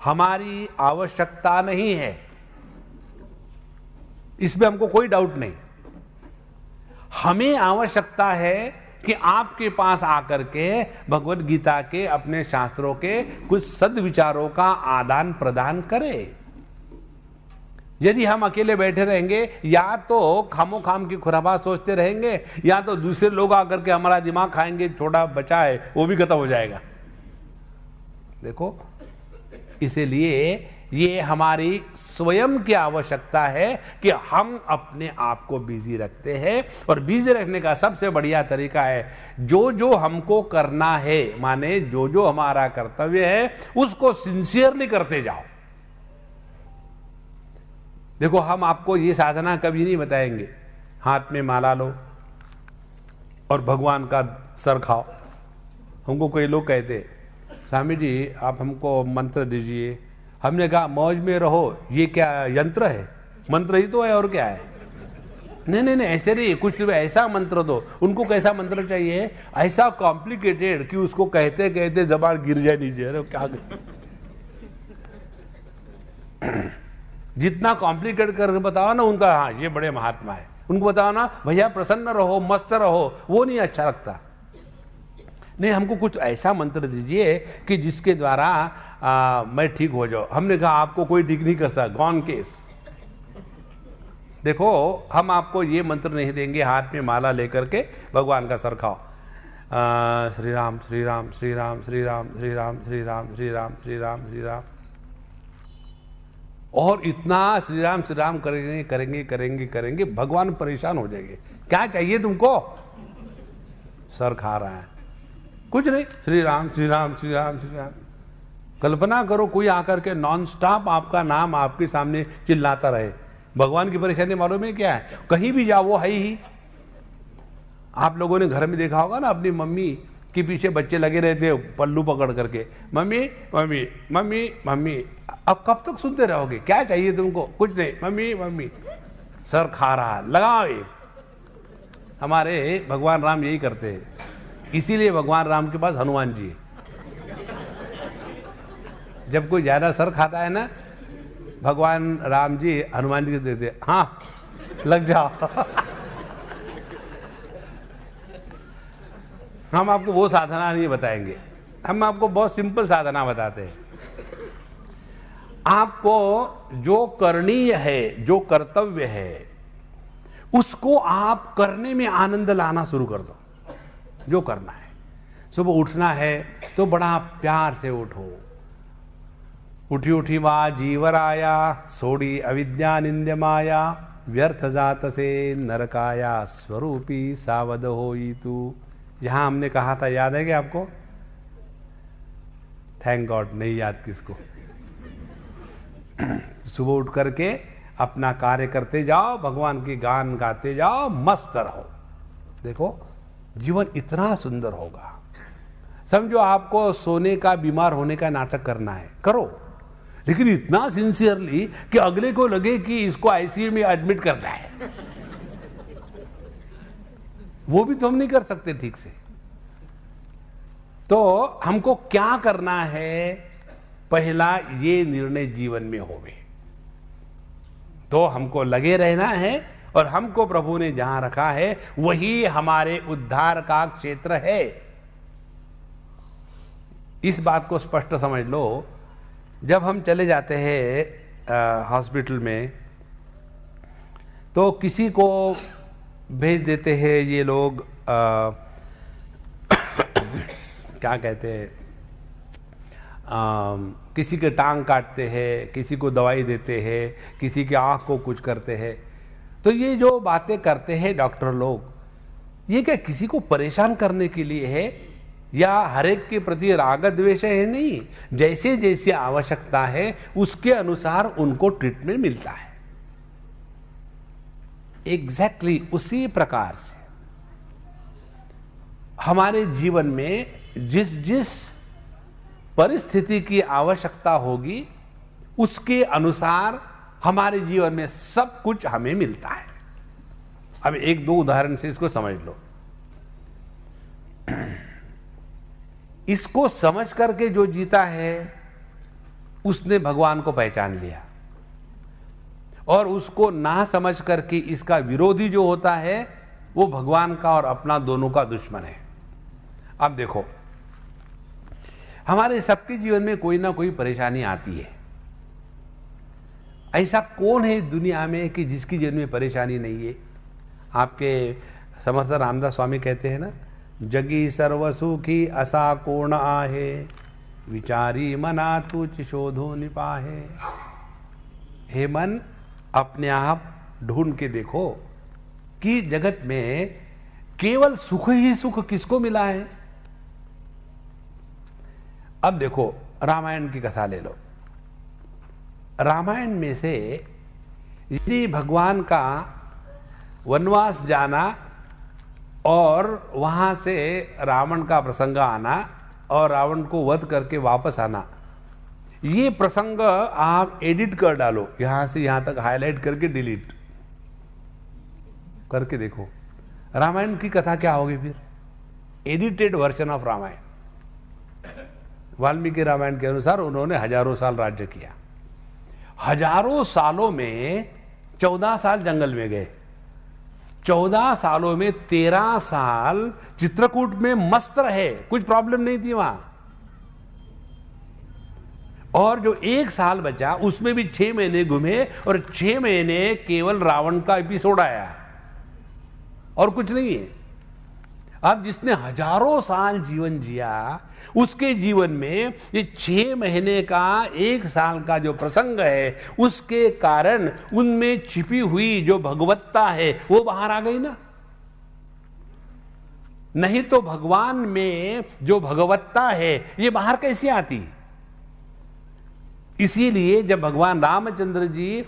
हमारी आवश्यकता नहीं है, इसमें हमको कोई डाउट नहीं। हमें आवश्यकता है कि आपके पास आकर के भगवत गीता के, अपने शास्त्रों के कुछ सद्विचारों का आदान प्रदान करें। यदि हम अकेले बैठे रहेंगे, या तो खामो खाम की खुराबात सोचते रहेंगे, या तो दूसरे लोग आकर के हमारा दिमाग खाएंगे, छोटा बचा है वो भी खत्म हो जाएगा। देखो, इसीलिए ये हमारी स्वयं की आवश्यकता है कि हम अपने आप को बिजी रखते हैं, और बिजी रखने का सबसे बढ़िया तरीका है जो जो हमको करना है, माने जो जो हमारा कर्तव्य है उसको सिंसियरली करते जाओ। देखो, हम आपको ये साधना कभी नहीं बताएंगे हाथ में माला लो और भगवान का सर खाओ। हमको कई लोग कहते स्वामी जी आप हमको मंत्र दीजिए। हमने कहा मौज में रहो, ये क्या यंत्र है? मंत्र ही तो है, और क्या है? नहीं नहीं नहीं, ऐसे नहीं, कुछ ऐसा मंत्र दो। उनको कैसा मंत्र चाहिए? ऐसा कॉम्प्लिकेटेड कि उसको कहते कहते जबान गिर जाए नीचे। अरे क्या जितना कॉम्प्लिकेट करके बताओ ना उनका, हाँ ये बड़े महात्मा है, उनको बताओ ना भैया प्रसन्न रहो, मस्त रहो, वो नहीं अच्छा लगता। नहीं, हमको कुछ ऐसा मंत्र दीजिए कि जिसके द्वारा मैं ठीक हो जाऊं। हमने कहा आपको कोई ठीक नहीं कर सकता, गॉन केस। देखो हम आपको ये मंत्र नहीं देंगे, हाथ में माला लेकर के भगवान का सर खाओ, श्री राम श्री राम श्री राम श्री राम श्री राम श्री राम श्री राम श्री राम श्री राम, और इतना श्री राम करेंगे करेंगे करेंगे करेंगे, भगवान परेशान हो जाएंगे। क्या चाहिए तुमको? सर खा रहा है, कुछ नहीं, श्री राम श्री राम श्री राम श्री राम। कल्पना करो कोई आकर के नॉन स्टॉप आपका नाम आपके सामने चिल्लाता रहे। भगवान की परेशानी मालूम है क्या है? कहीं भी जाओ वो है ही। आप लोगों ने घर में देखा होगा ना, अपनी मम्मी के पीछे बच्चे लगे रहते पल्लू पकड़ करके, मम्मी मम्मी मम्मी मम्मी। अब कब तक सुनते रहोगे? क्या चाहिए तुमको? कुछ नहीं, मम्मी मम्मी। सर खा रहा, लगाओ एक। हमारे भगवान राम यही करते हैं, इसीलिए भगवान राम के पास हनुमान जी है। जब कोई ज्यादा सर खाता है ना, भगवान राम जी हनुमान जी को देते, हाँ लग जाओ। हम आपको वो साधना नहीं बताएंगे, हम आपको बहुत सिंपल साधना बताते हैं। आपको जो करणीय है, जो कर्तव्य है, उसको आप करने में आनंद लाना शुरू कर दो। जो करना है, सुबह उठना है तो बड़ा प्यार से उठो। उठी उठी वा जीवराया, सोड़ी अविद्या निंद्य माया, व्यर्थ जात से नरकाया, स्वरूपी सावध होई तू। जहां हमने कहा था, याद है क्या आपको? थैंक गॉड, नहीं याद किसको। सुबह उठ करके अपना कार्य करते जाओ, भगवान की गान गाते जाओ, मस्त रहो। देखो जीवन इतना सुंदर होगा। समझो आपको सोने का, बीमार होने का नाटक करना है, करो, लेकिन इतना सिंसियरली कि अगले को लगे कि इसको आईसीयू में एडमिट करना है। वो भी तो हम नहीं कर सकते ठीक से। तो हमको क्या करना है? पहला ये निर्णय जीवन में होवे, तो हमको लगे रहना है, और हमको प्रभु ने जहां रखा है वही हमारे उद्धार का क्षेत्र है। इस बात को स्पष्ट समझ लो। जब हम चले जाते हैं हॉस्पिटल में, तो किसी को भेज देते हैं ये लोग, क्या कहते हैं, किसी के टांग काटते हैं, किसी को दवाई देते हैं, किसी की आंख को कुछ करते हैं। तो ये जो बातें करते हैं डॉक्टर लोग, ये क्या किसी को परेशान करने के लिए है या हर एक के प्रति राग द्वेष है? नहीं, जैसे जैसे आवश्यकता है उसके अनुसार उनको ट्रीटमेंट मिलता है। एग्जैक्टली उसी प्रकार से हमारे जीवन में जिस जिस परिस्थिति की आवश्यकता होगी उसके अनुसार हमारे जीवन में सब कुछ हमें मिलता है। अब एक दो उदाहरण से इसको समझ लो। इसको समझ करके जो जीता है उसने भगवान को पहचान लिया, और उसको ना समझ करके इसका विरोधी जो होता है वो भगवान का और अपना दोनों का दुश्मन है। अब देखो, हमारे सबके जीवन में कोई ना कोई परेशानी आती है। ऐसा कौन है दुनिया में कि जिसकी जीवन में परेशानी नहीं है? आपके समर्थ रामदास स्वामी कहते हैं ना, जगी सर्व सुखी असा कोण आहे, विचारी मना तुझ शोधो निपाहे। हे मन, अपने आप ढूंढ के देखो कि जगत में केवल सुख ही सुख किसको मिला है। अब देखो, रामायण की कथा ले लो। रामायण में से यदि भगवान का वनवास जाना और वहां से रावण का प्रसंग आना, और रावण को वध करके वापस आना, ये प्रसंग आप एडिट कर डालो, यहां से यहां तक हाईलाइट करके डिलीट करके देखो, रामायण की कथा क्या होगी फिर? Edited version of Ramayan. Valmiki Ramayan के अनुसार उन्होंने हजारों साल राज्य किया, हजारों सालों में 14 साल जंगल में गए, 14 सालों में 13 साल चित्रकूट में मस्त रहे, कुछ प्रॉब्लम नहीं थी वहां। और जो 1 साल बचा उसमें भी 6 महीने घूमे और 6 महीने केवल रावण का एपिसोड आया और कुछ नहीं है। अब जिसने हजारों साल जीवन जिया उसके जीवन में ये 6 महीने का 1 साल का जो प्रसंग है उसके कारण उनमें छिपी हुई जो भगवत्ता है वो बाहर आ गई ना। नहीं तो भगवान में जो भगवत्ता है ये बाहर कैसे आती? इसीलिए जब भगवान रामचंद्र जी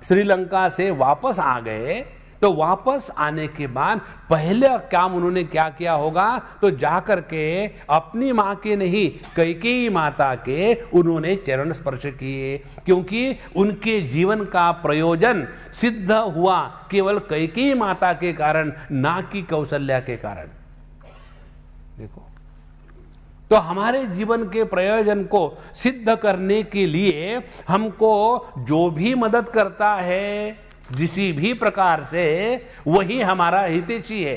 श्रीलंका से वापस आ गए तो वापस आने के बाद पहले काम उन्होंने क्या किया होगा, तो जाकर के अपनी मां के नहीं कैकेयी माता के उन्होंने चरण स्पर्श किए, क्योंकि उनके जीवन का प्रयोजन सिद्ध हुआ केवल कैकेयी माता के कारण, ना कि कौशल्या के कारण। देखो, तो हमारे जीवन के प्रयोजन को सिद्ध करने के लिए हमको जो भी मदद करता है किसी भी प्रकार से, वही हमारा हितैषी है।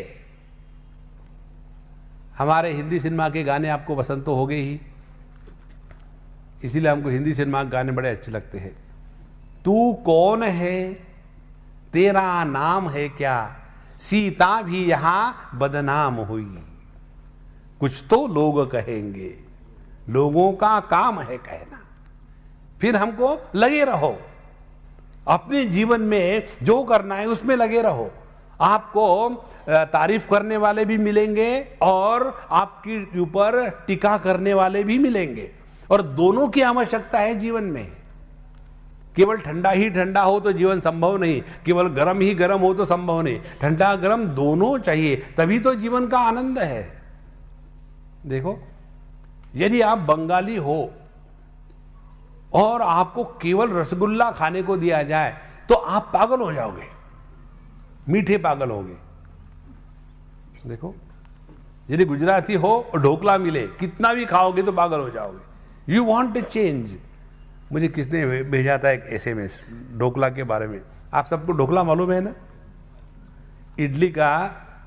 हमारे हिंदी सिनेमा के गाने आपको पसंद तो हो गए ही, इसीलिए हमको हिंदी सिनेमा के गाने बड़े अच्छे लगते हैं। तू कौन है, तेरा नाम है क्या, सीता भी यहां बदनाम हुई। कुछ तो लोग कहेंगे, लोगों का काम है कहना। फिर हमको लगे रहो, अपने जीवन में जो करना है उसमें लगे रहो। आपको तारीफ करने वाले भी मिलेंगे और आपके ऊपर टीका करने वाले भी मिलेंगे, और दोनों की आवश्यकता है जीवन में। केवल ठंडा ही ठंडा हो तो जीवन संभव नहीं, केवल गर्म ही गर्म हो तो संभव नहीं, ठंडा गर्म दोनों चाहिए, तभी तो जीवन का आनंद है। देखो, यदि आप बंगाली हो और आपको केवल रसगुल्ला खाने को दिया जाए तो आप पागल हो जाओगे, मीठे पागल होगे। देखो, यदि गुजराती हो और ढोकला मिले, कितना भी खाओगे तो पागल हो जाओगे। You want A change. मुझे किसने भेजा था एक SMS ढोकला के बारे में। आप सबको ढोकला मालूम है ना? इडली का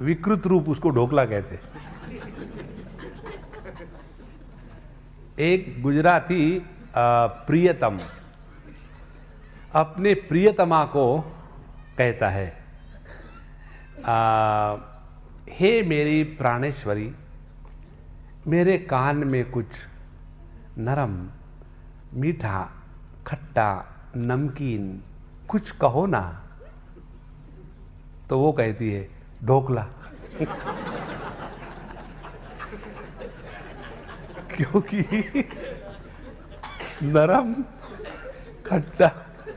विकृत रूप उसको ढोकला कहते। एक गुजराती प्रियतम अपने प्रियतमा को कहता है, हे मेरी प्राणेश्वरी, मेरे कान में कुछ नरम, मीठा, खट्टा, नमकीन कुछ कहो ना। तो वो कहती है, ढोकला। क्योंकि नरम, खट्टा,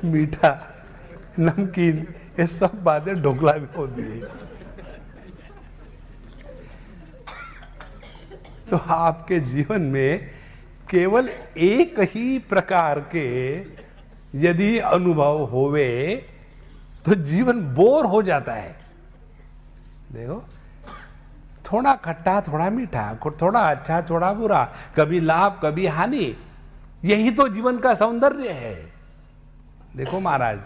मीठा, नमकीन ये सब बातें ढोकला में होती है। तो आपके जीवन में केवल एक ही प्रकार के यदि अनुभव होवे तो जीवन बोर हो जाता है। देखो, थोड़ा खट्टा, थोड़ा मीठा, थोड़ा अच्छा, थोड़ा बुरा, कभी लाभ कभी हानि, यही तो जीवन का सौंदर्य है। देखो महाराज,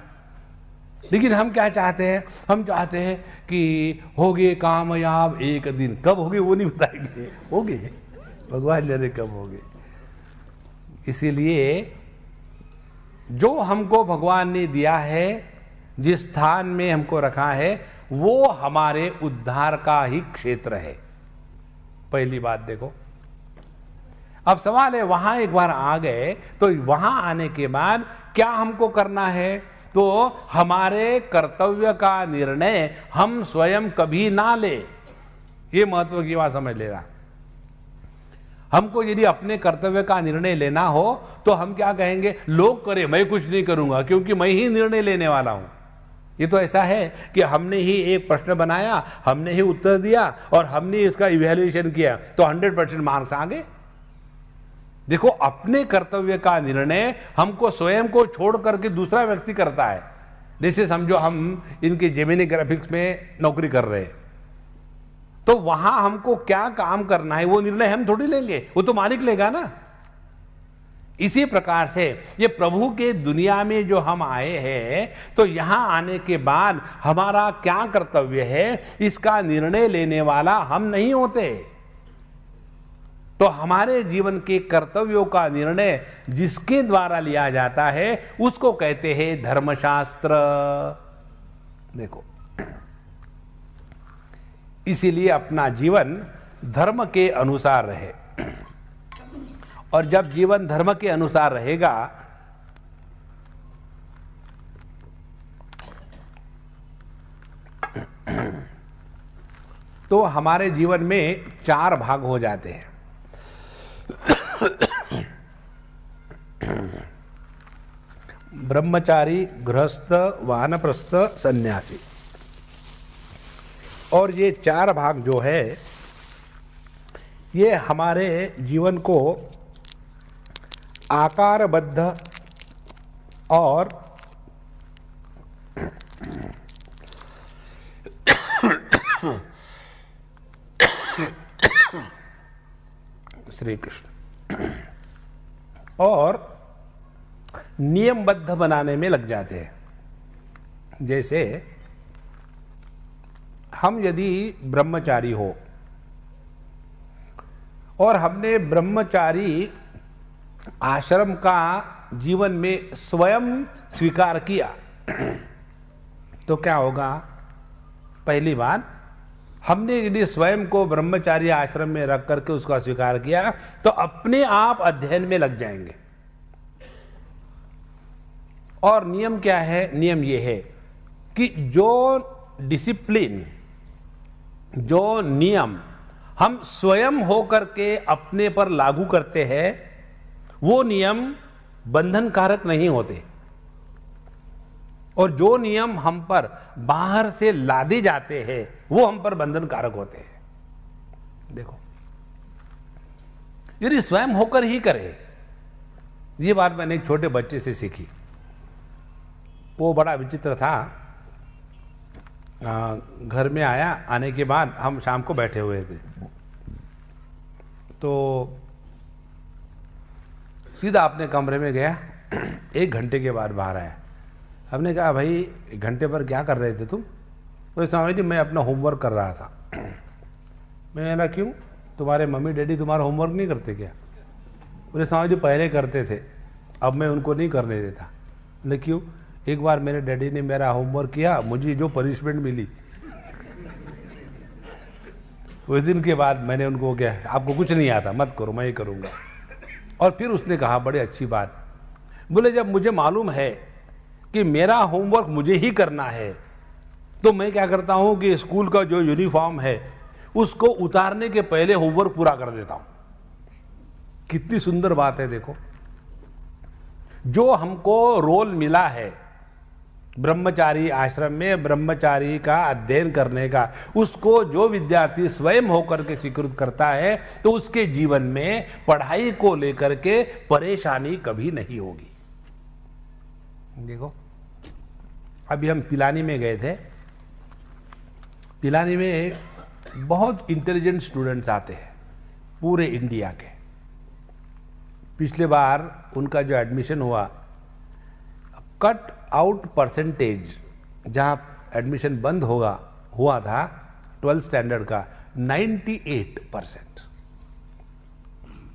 लेकिन हम क्या चाहते हैं? हम चाहते हैं कि होगे कामयाब एक दिन, कब होगे वो नहीं बताएंगे, होगे, भगवान जाने कब होगे। इसीलिए जो हमको भगवान ने दिया है, जिस स्थान में हमको रखा है, वो हमारे उद्धार का ही क्षेत्र है। पहली बात देखो। अब सवाल है, वहां एक बार आ गए तो वहां आने के बाद क्या हमको करना है? तो हमारे कर्तव्य का निर्णय हम स्वयं कभी ना ले। ये महत्व की बात समझ लेना। हमको यदि अपने कर्तव्य का निर्णय लेना हो तो हम क्या कहेंगे? लोग करे, मैं कुछ नहीं करूंगा, क्योंकि मैं ही निर्णय लेने वाला हूं। ये तो ऐसा है कि हमने ही एक प्रश्न बनाया, हमने ही उत्तर दिया और हमने इसका इवैल्यूएशन किया तो 100% मार्क्स आ गए। देखो, अपने कर्तव्य का निर्णय हमको स्वयं को छोड़ करके दूसरा व्यक्ति करता है। जैसे समझो हम इनके जेमिनी ग्राफिक्स में नौकरी कर रहे हैं, तो वहां हमको क्या काम करना है वो निर्णय हम थोड़ी लेंगे, वो तो मालिक लेगा ना। इसी प्रकार से ये प्रभु के दुनिया में जो हम आए हैं, तो यहां आने के बाद हमारा क्या कर्तव्य है इसका निर्णय लेने वाला हम नहीं होते। तो हमारे जीवन के कर्तव्यों का निर्णय जिसके द्वारा लिया जाता है उसको कहते हैं धर्मशास्त्र। देखो, इसीलिए अपना जीवन धर्म के अनुसार रहे, और जब जीवन धर्म के अनुसार रहेगा तो हमारे जीवन में 4 भाग हो जाते हैं। ब्रह्मचारी, गृहस्थ, वानप्रस्थ, सन्यासी। और ये 4 भाग जो है ये हमारे जीवन को आकारबद्ध और श्री कृष्ण और नियमबद्ध बनाने में लग जाते हैं। जैसे हम यदि ब्रह्मचारी हो और हमने ब्रह्मचारी आश्रम का जीवन में स्वयं स्वीकार किया तो क्या होगा? पहली बात, हमने यदि स्वयं को ब्रह्मचारी आश्रम में रख करके उसका स्वीकार किया तो अपने आप अध्ययन में लग जाएंगे। और नियम क्या है? नियम यह है कि जो डिसिप्लिन, जो नियम हम स्वयं होकर के अपने पर लागू करते हैं वो नियम बंधनकारक नहीं होते, और जो नियम हम पर बाहर से लादे जाते हैं वो हम पर बंधनकारक होते हैं। देखो, यदि स्वयं होकर ही करे, ये बात मैंने एक छोटे बच्चे से सीखी। वो बड़ा विचित्र था। घर में आया, आने के बाद हम शाम को बैठे हुए थे तो सीधा अपने कमरे में गया। 1 घंटे के बाद बाहर आया। हमने कहा, भाई 1 घंटे पर क्या कर रहे थे तुम? तो समझ ली, मैं अपना होमवर्क कर रहा था। मैंने कहा, क्यों? तुम्हारे मम्मी डैडी तुम्हारा होमवर्क नहीं करते क्या? बोले, समझ ली पहले करते थे, अब मैं उनको नहीं करने देता। बोले, क्यों? एक बार मेरे डैडी ने मेरा होमवर्क किया, मुझे जो पनिशमेंट मिली उस दिन के बाद मैंने उनको क्या, आपको कुछ नहीं आता, मत करो, मैं ही करूँगा। और फिर उसने कहा, बड़ी अच्छी बात, बोले, जब मुझे मालूम है कि मेरा होमवर्क मुझे ही करना है तो मैं क्या करता हूं कि स्कूल का जो यूनिफॉर्म है उसको उतारने के पहले होमवर्क पूरा कर देता हूं। कितनी सुंदर बात है। देखो, जो हमको रोल मिला है ब्रह्मचारी आश्रम में ब्रह्मचारी का अध्ययन करने का, उसको जो विद्यार्थी स्वयं होकर के स्वीकृत करता है तो उसके जीवन में पढ़ाई को लेकर के परेशानी कभी नहीं होगी। देखो, अभी हम पिलानी में गए थे। पिलानी में बहुत इंटेलिजेंट स्टूडेंट्स आते हैं पूरे इंडिया के। पिछले बार उनका जो एडमिशन हुआ, कट आउट परसेंटेज जहां एडमिशन बंद हुआ था 12th स्टैंडर्ड का 98%।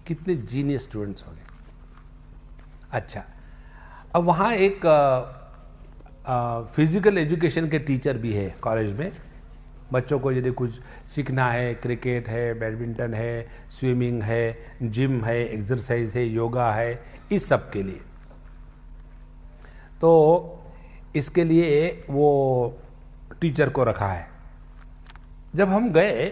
कितने जीनियस स्टूडेंट्स हो गए। अच्छा, अब वहाँ एक फिजिकल एजुकेशन के टीचर भी है कॉलेज में। बच्चों को यदि कुछ सीखना है, क्रिकेट है, बैडमिंटन है, स्विमिंग है, जिम है, एक्सरसाइज है, योगा है, इस सब के लिए। तो इसके लिए वो टीचर को रखा है। जब हम गए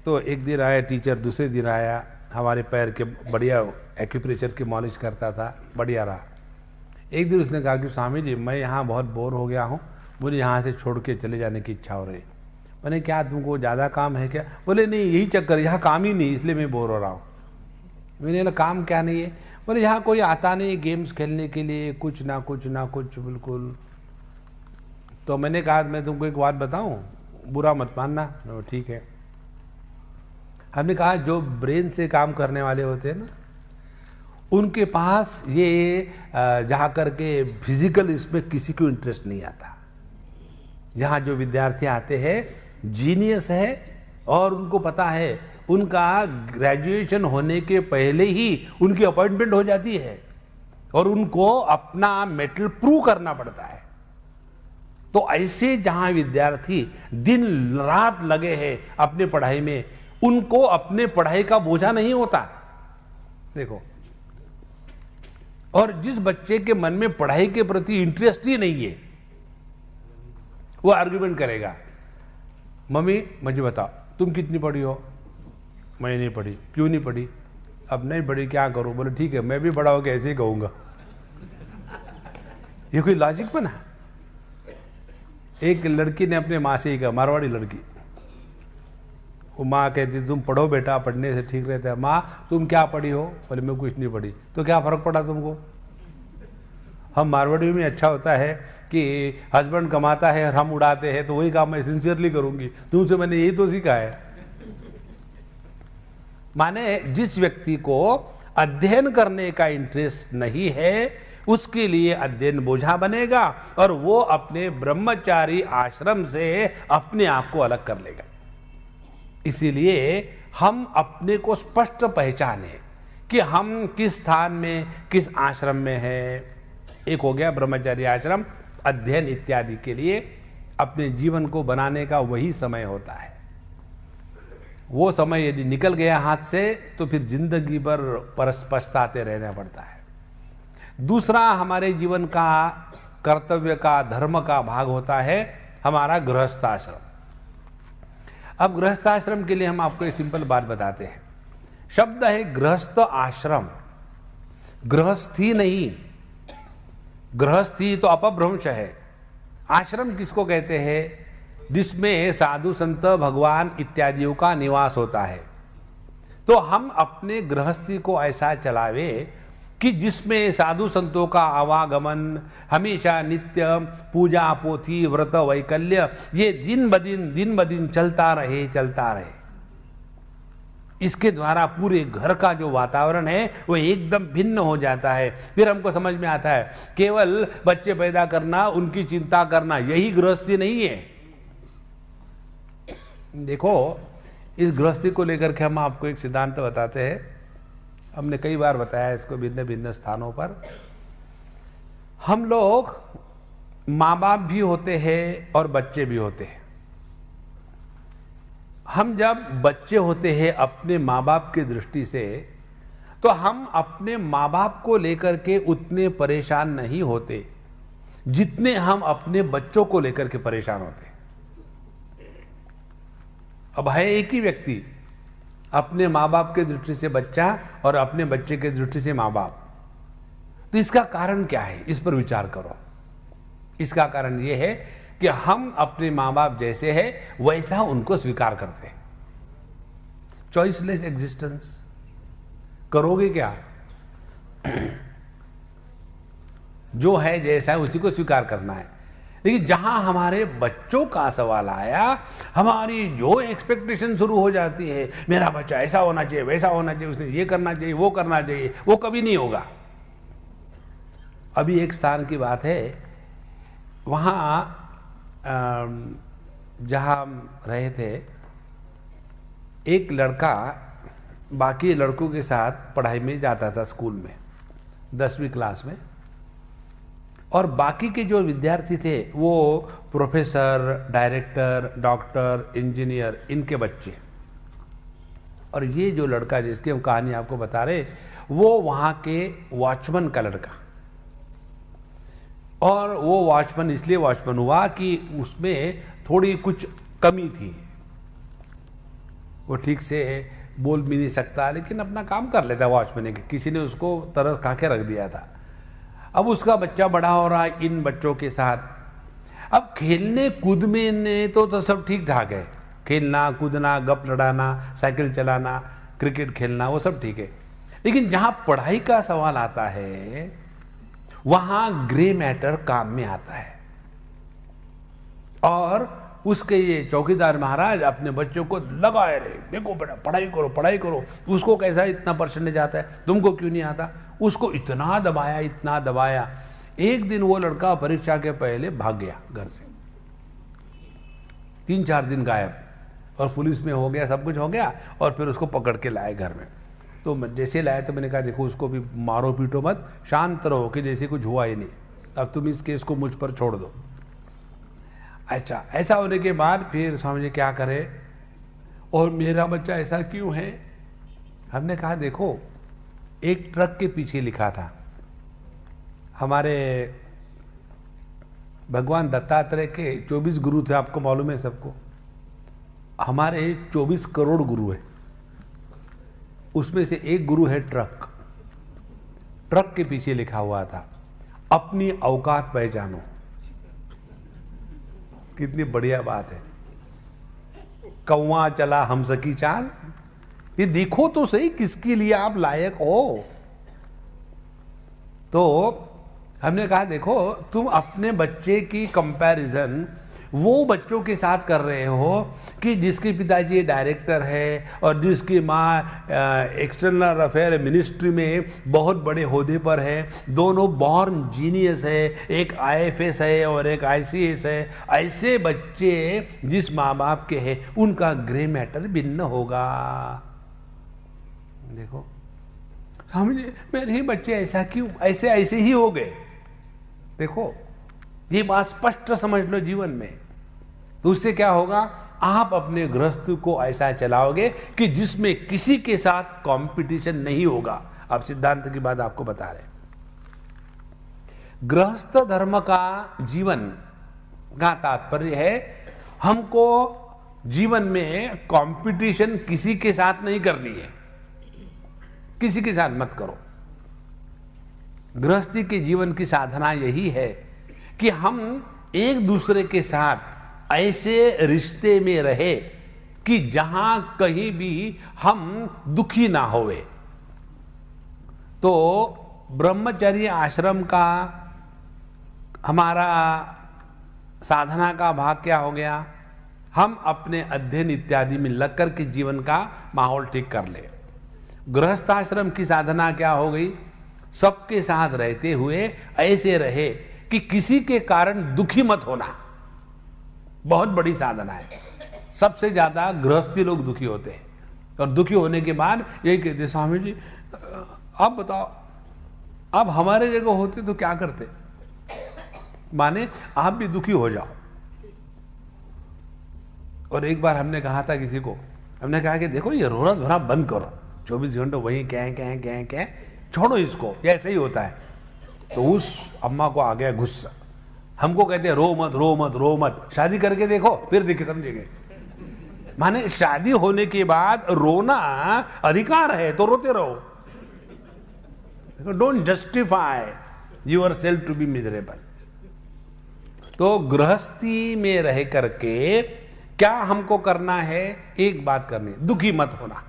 तो एक दिन आया टीचर, दूसरे दिन आया, हमारे पैर के बढ़िया एक्यूप्रेशर की मालिश करता था, बढ़िया रहा। एक दिन उसने कहा कि स्वामी जी, मैं यहाँ बहुत बोर हो गया हूँ, मुझे यहाँ से छोड़ के चले जाने की इच्छा हो रही। मैंने क्या तुमको ज़्यादा काम है क्या? बोले नहीं, यही चक्कर, यहाँ काम ही नहीं, इसलिए मैं बोर हो रहा हूँ। मैंने बोला काम क्या नहीं है? बोले यहाँ कोई आता नहीं गेम्स खेलने के लिए, कुछ ना कुछ बिल्कुल। तो मैंने कहा मैं तुमको एक बात बताऊं, बुरा मत मानना। ठीक है। हमने कहा जो ब्रेन से काम करने वाले होते हैं ना, उनके पास ये जा करके फिजिकल इसमें किसी को इंटरेस्ट नहीं आता। यहाँ जो विद्यार्थी आते हैं जीनियस है, और उनको पता है उनका ग्रेजुएशन होने के पहले ही उनकी अपॉइंटमेंट हो जाती है और उनको अपना मेटल प्रूव करना पड़ता है। तो ऐसे जहां विद्यार्थी दिन रात लगे हैं अपने पढ़ाई में, उनको अपने पढ़ाई का बोझा नहीं होता। देखो, और जिस बच्चे के मन में पढ़ाई के प्रति इंटरेस्ट ही नहीं है, वो आर्ग्यूमेंट करेगा, मम्मी मुझे बताओ तुम कितनी पढ़ी हो? मैं नहीं पढ़ी। क्यों नहीं पढ़ी? अब नहीं पढ़ी, क्या करूं? बोले ठीक है, मैं भी बड़ा होकर ऐसे ही कहूंगा। ये कोई लॉजिक बना? एक लड़की ने अपने माँ से ही कहा, मारवाड़ी लड़की, वो माँ कहती तुम पढ़ो बेटा, पढ़ने से ठीक रहता है। माँ तुम क्या पढ़ी हो? बोले मैं कुछ नहीं पढ़ी। तो क्या फर्क पड़ा तुमको? हम मारवाड़ी में अच्छा होता है कि हस्बैंड कमाता है और हम उड़ाते हैं, तो वही काम मैं सिंसियरली करूंगी। तुमसे मैंने यही तो सीखा है। माने जिस व्यक्ति को अध्ययन करने का इंटरेस्ट नहीं है, उसके लिए अध्ययन बोझा बनेगा और वो अपने ब्रह्मचारी आश्रम से अपने आप को अलग कर लेगा। इसीलिए हम अपने को स्पष्ट पहचाने कि हम किस स्थान में, किस आश्रम में है। एक हो गया ब्रह्मचारी आश्रम, अध्ययन इत्यादि के लिए अपने जीवन को बनाने का वही समय होता है। वो समय यदि निकल गया हाथ से तो फिर जिंदगी भर पछताते रहना पड़ता है। दूसरा हमारे जीवन का कर्तव्य का, धर्म का भाग होता है हमारा गृहस्थ आश्रम। अब गृहस्थ आश्रम के लिए हम आपको एक सिंपल बात बताते हैं। शब्द है गृहस्थ आश्रम, गृहस्थी नहीं। गृहस्थी तो अपभ्रंश है। आश्रम किसको कहते हैं? जिसमें साधु संत, भगवान इत्यादियों का निवास होता है। तो हम अपने गृहस्थी को ऐसा चलावे कि जिसमें साधु संतों का आवागमन हमेशा नित्य, पूजा पोथी, व्रत वैकल्य, ये दिन ब दिन चलता रहे। इसके द्वारा पूरे घर का जो वातावरण है वो एकदम भिन्न हो जाता है। फिर हमको समझ में आता है केवल बच्चे पैदा करना, उनकी चिंता करना, यही गृहस्थी नहीं है। देखो, इस गृहस्थी को लेकर के हम आपको एक सिद्धांत बताते हैं। हमने कई बार बताया इसको भिन्न भिन्न स्थानों पर। हम लोग माँ बाप भी होते हैं और बच्चे भी होते हैं। हम जब बच्चे होते हैं अपने माँ बाप की दृष्टि से, तो हम अपने माँ बाप को लेकर के उतने परेशान नहीं होते जितने हम अपने बच्चों को लेकर के परेशान होते। अब है एक ही व्यक्ति, अपने माँ बाप के दृष्टि से बच्चा और अपने बच्चे के दृष्टि से माँ बाप। तो इसका कारण क्या है? इस पर विचार करो। इसका कारण यह है कि हम अपने माँ बाप जैसे हैं वैसा उनको स्वीकार करते हैं। चॉइसलेस एग्जिस्टेंस करोगे क्या? जो है जैसा है उसी को स्वीकार करना है। लेकिन जहां हमारे बच्चों का सवाल आया, हमारी जो एक्सपेक्टेशन शुरू हो जाती है, मेरा बच्चा ऐसा होना चाहिए, वैसा होना चाहिए, उसने ये करना चाहिए, वो करना चाहिए, वो कभी नहीं होगा। अभी एक स्थान की बात है, वहाँ जहाँ हम रहे थे, एक लड़का बाकी लड़कों के साथ पढ़ाई में जाता था स्कूल में, 10वीं क्लास में, और बाकी के जो विद्यार्थी थे वो प्रोफेसर, डायरेक्टर, डॉक्टर, इंजीनियर, इनके बच्चे। और ये जो लड़का जिसकी हम कहानी आपको बता रहे, वो वहाँ के वॉचमैन का लड़का। और वो वॉचमैन इसलिए वॉचमैन हुआ कि उसमें थोड़ी कुछ कमी थी। वो ठीक से बोल भी नहीं सकता, लेकिन अपना काम कर लेता वॉचमैन के। किसी ने उसको तरस खा के रख दिया था। अब उसका बच्चा बड़ा हो रहा है इन बच्चों के साथ। अब खेलने कूद में तो सब ठीक ठाक है, खेलना कूदना, गप लड़ाना, साइकिल चलाना, क्रिकेट खेलना, वो सब ठीक है। लेकिन जहां पढ़ाई का सवाल आता है वहां ग्रे मैटर काम में आता है। और उसके ये चौकीदार महाराज अपने बच्चों को लगाए रहे, देखो बेटा पढ़ाई करो पढ़ाई करो। उसको कैसा इतना परसेंटेज आता है, तुमको क्यों नहीं आता? उसको इतना दबाया इतना दबाया, एक दिन वो लड़का परीक्षा के पहले भाग गया घर से, 3-4 दिन गायब, और पुलिस में हो गया, सब कुछ हो गया, और फिर उसको पकड़ के लाए घर में। तो जैसे लाया तो मैंने कहा देखो उसको भी मारो पीटो मत, शांत रहो कि जैसे कुछ हुआ ही नहीं, अब तुम इस केस को मुझ पर छोड़ दो। अच्छा, ऐसा होने के बाद फिर स्वामी जी क्या करे, और मेरा बच्चा ऐसा क्यों है? हमने कहा देखो एक ट्रक के पीछे लिखा था, हमारे भगवान दत्तात्रेय के 24 गुरु थे, आपको मालूम है सबको। हमारे 24 करोड़ गुरु है, उसमें से एक गुरु है ट्रक। ट्रक के पीछे लिखा हुआ था अपनी औकात पहचानो। कितनी बढ़िया बात है। कौवा चला हम सकी चाल, ये देखो तो सही किसके लिए आप लायक हो। तो हमने कहा देखो तुम अपने बच्चे की कंपैरिजन वो बच्चों के साथ कर रहे हो कि जिसके पिताजी डायरेक्टर है और जिसकी माँ एक्सटर्नल अफेयर मिनिस्ट्री में बहुत बड़े ओहदे पर है, दोनों बॉर्न जीनियस है, एक IFS है और एक ICS है। ऐसे बच्चे जिस माँ बाप के हैं उनका ग्रे मैटर भिन्न होगा। देखो समझे, मेरे ही बच्चे ऐसा क्यों, ऐसे ही हो गए। देखो ये बात स्पष्ट समझ लो जीवन में, तो उससे क्या होगा, आप अपने गृहस्थ को ऐसा चलाओगे कि जिसमें किसी के साथ कंपटीशन नहीं होगा। अब सिद्धांत की बात आपको बता रहे। गृहस्थ धर्म का जीवन का तात्पर्य है हमको जीवन में कंपटीशन किसी के साथ नहीं करनी है, किसी के साथ मत करो। गृहस्थी के जीवन की साधना यही है कि हम एक दूसरे के साथ ऐसे रिश्ते में रहे कि जहां कहीं भी हम दुखी ना होवे। तो ब्रह्मचर्य आश्रम का हमारा साधना का भाग क्या हो गया, हम अपने अध्ययन इत्यादि में लग कर के जीवन का माहौल ठीक कर ले। गृहस्थाश्रम की साधना क्या हो गई, सबके साथ रहते हुए ऐसे रहे कि किसी के कारण दुखी मत होना। बहुत बड़ी साधना है। सबसे ज्यादा गृहस्थी लोग दुखी होते हैं, और दुखी होने के बाद यही कहते स्वामी जी आप बताओ, आप हमारे जगह होते तो क्या करते, माने आप भी दुखी हो जाओ। और एक बार हमने कहा था किसी को, हमने कहा कि देखो ये रोना धोना बंद करो, 24 घंटे वही क्या छोड़ो इसको, ये ऐसे ही होता है। तो उस अम्मा को आ गया गुस्सा, हमको कहते हैं रो मत रो मत रो मत, शादी करके देखो फिर देखे समझेंगे। माने शादी होने के बाद रोना अधिकार है तो रोते रहो, don't justify yourself to be miserable. तो गृहस्थी में रह करके क्या हमको करना है, एक बात करनी, दुखी मत होना।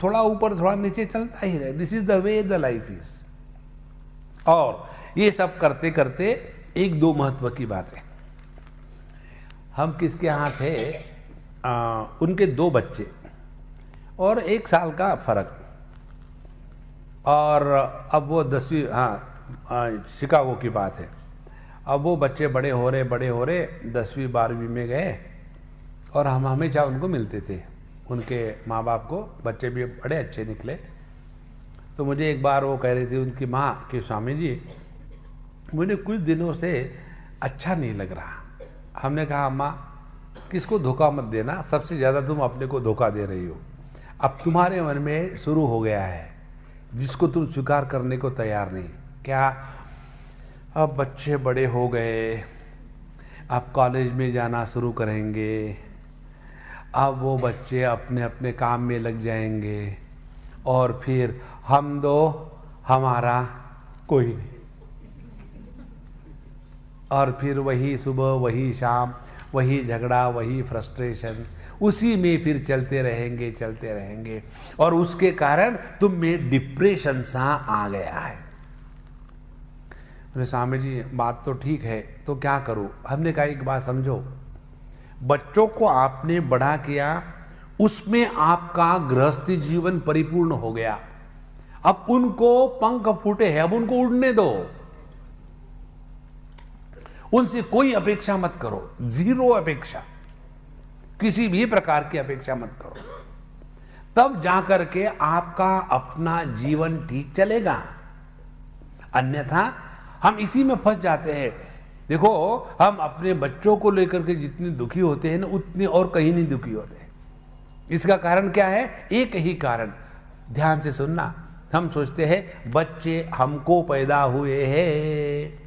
थोड़ा ऊपर थोड़ा नीचे चलता ही रहे, this is the way the life is. और ये सब करते करते एक दो महत्व की बात है। हम किसके यहाँ थे, उनके 2 बच्चे और 1 साल का फर्क, और अब वो 10वीं, शिकागो की बात है। अब वो बच्चे बड़े हो रहे 10वीं 12वीं में गए, और हम हमेशा उनको मिलते थे, उनके माँ बाप को। बच्चे भी बड़े अच्छे निकले। तो मुझे एक बार वो कह रही थी उनकी माँ कि स्वामी जी मुझे कुछ दिनों से अच्छा नहीं लग रहा। हमने कहा अम्मा किसको धोखा मत देना, सबसे ज़्यादा तुम अपने को धोखा दे रही हो। अब तुम्हारे मन में शुरू हो गया है जिसको तुम स्वीकार करने को तैयार नहीं। क्या, अब बच्चे बड़े हो गए, अब कॉलेज में जाना शुरू करेंगे, अब वो बच्चे अपने अपने काम में लग जाएंगे, और फिर हम दो, हमारा कोई नहीं। और फिर वही सुबह वही शाम, वही झगड़ा, वही फ्रस्ट्रेशन, उसी में फिर चलते रहेंगे और उसके कारण तुम में डिप्रेशन सा आ गया है। बोले स्वामी जी बात तो ठीक है, तो क्या करूं? हमने कहा एक बात समझो, बच्चों को आपने बड़ा किया, उसमें आपका गृहस्थी जीवन परिपूर्ण हो गया, अब उनको पंख फूटे हैं, अब उनको उड़ने दो, उनसे कोई अपेक्षा मत करो, जीरो अपेक्षा, किसी भी प्रकार की अपेक्षा मत करो, तब जाकर के आपका अपना जीवन ठीक चलेगा। अन्यथा हम इसी में फंस जाते हैं। देखो, हम अपने बच्चों को लेकर के जितने दुखी होते हैं ना, उतने और कहीं नहीं दुखी होते। इसका कारण क्या है? एक ही कारण, ध्यान से सुनना। हम सोचते हैं बच्चे हमको पैदा हुए हैं,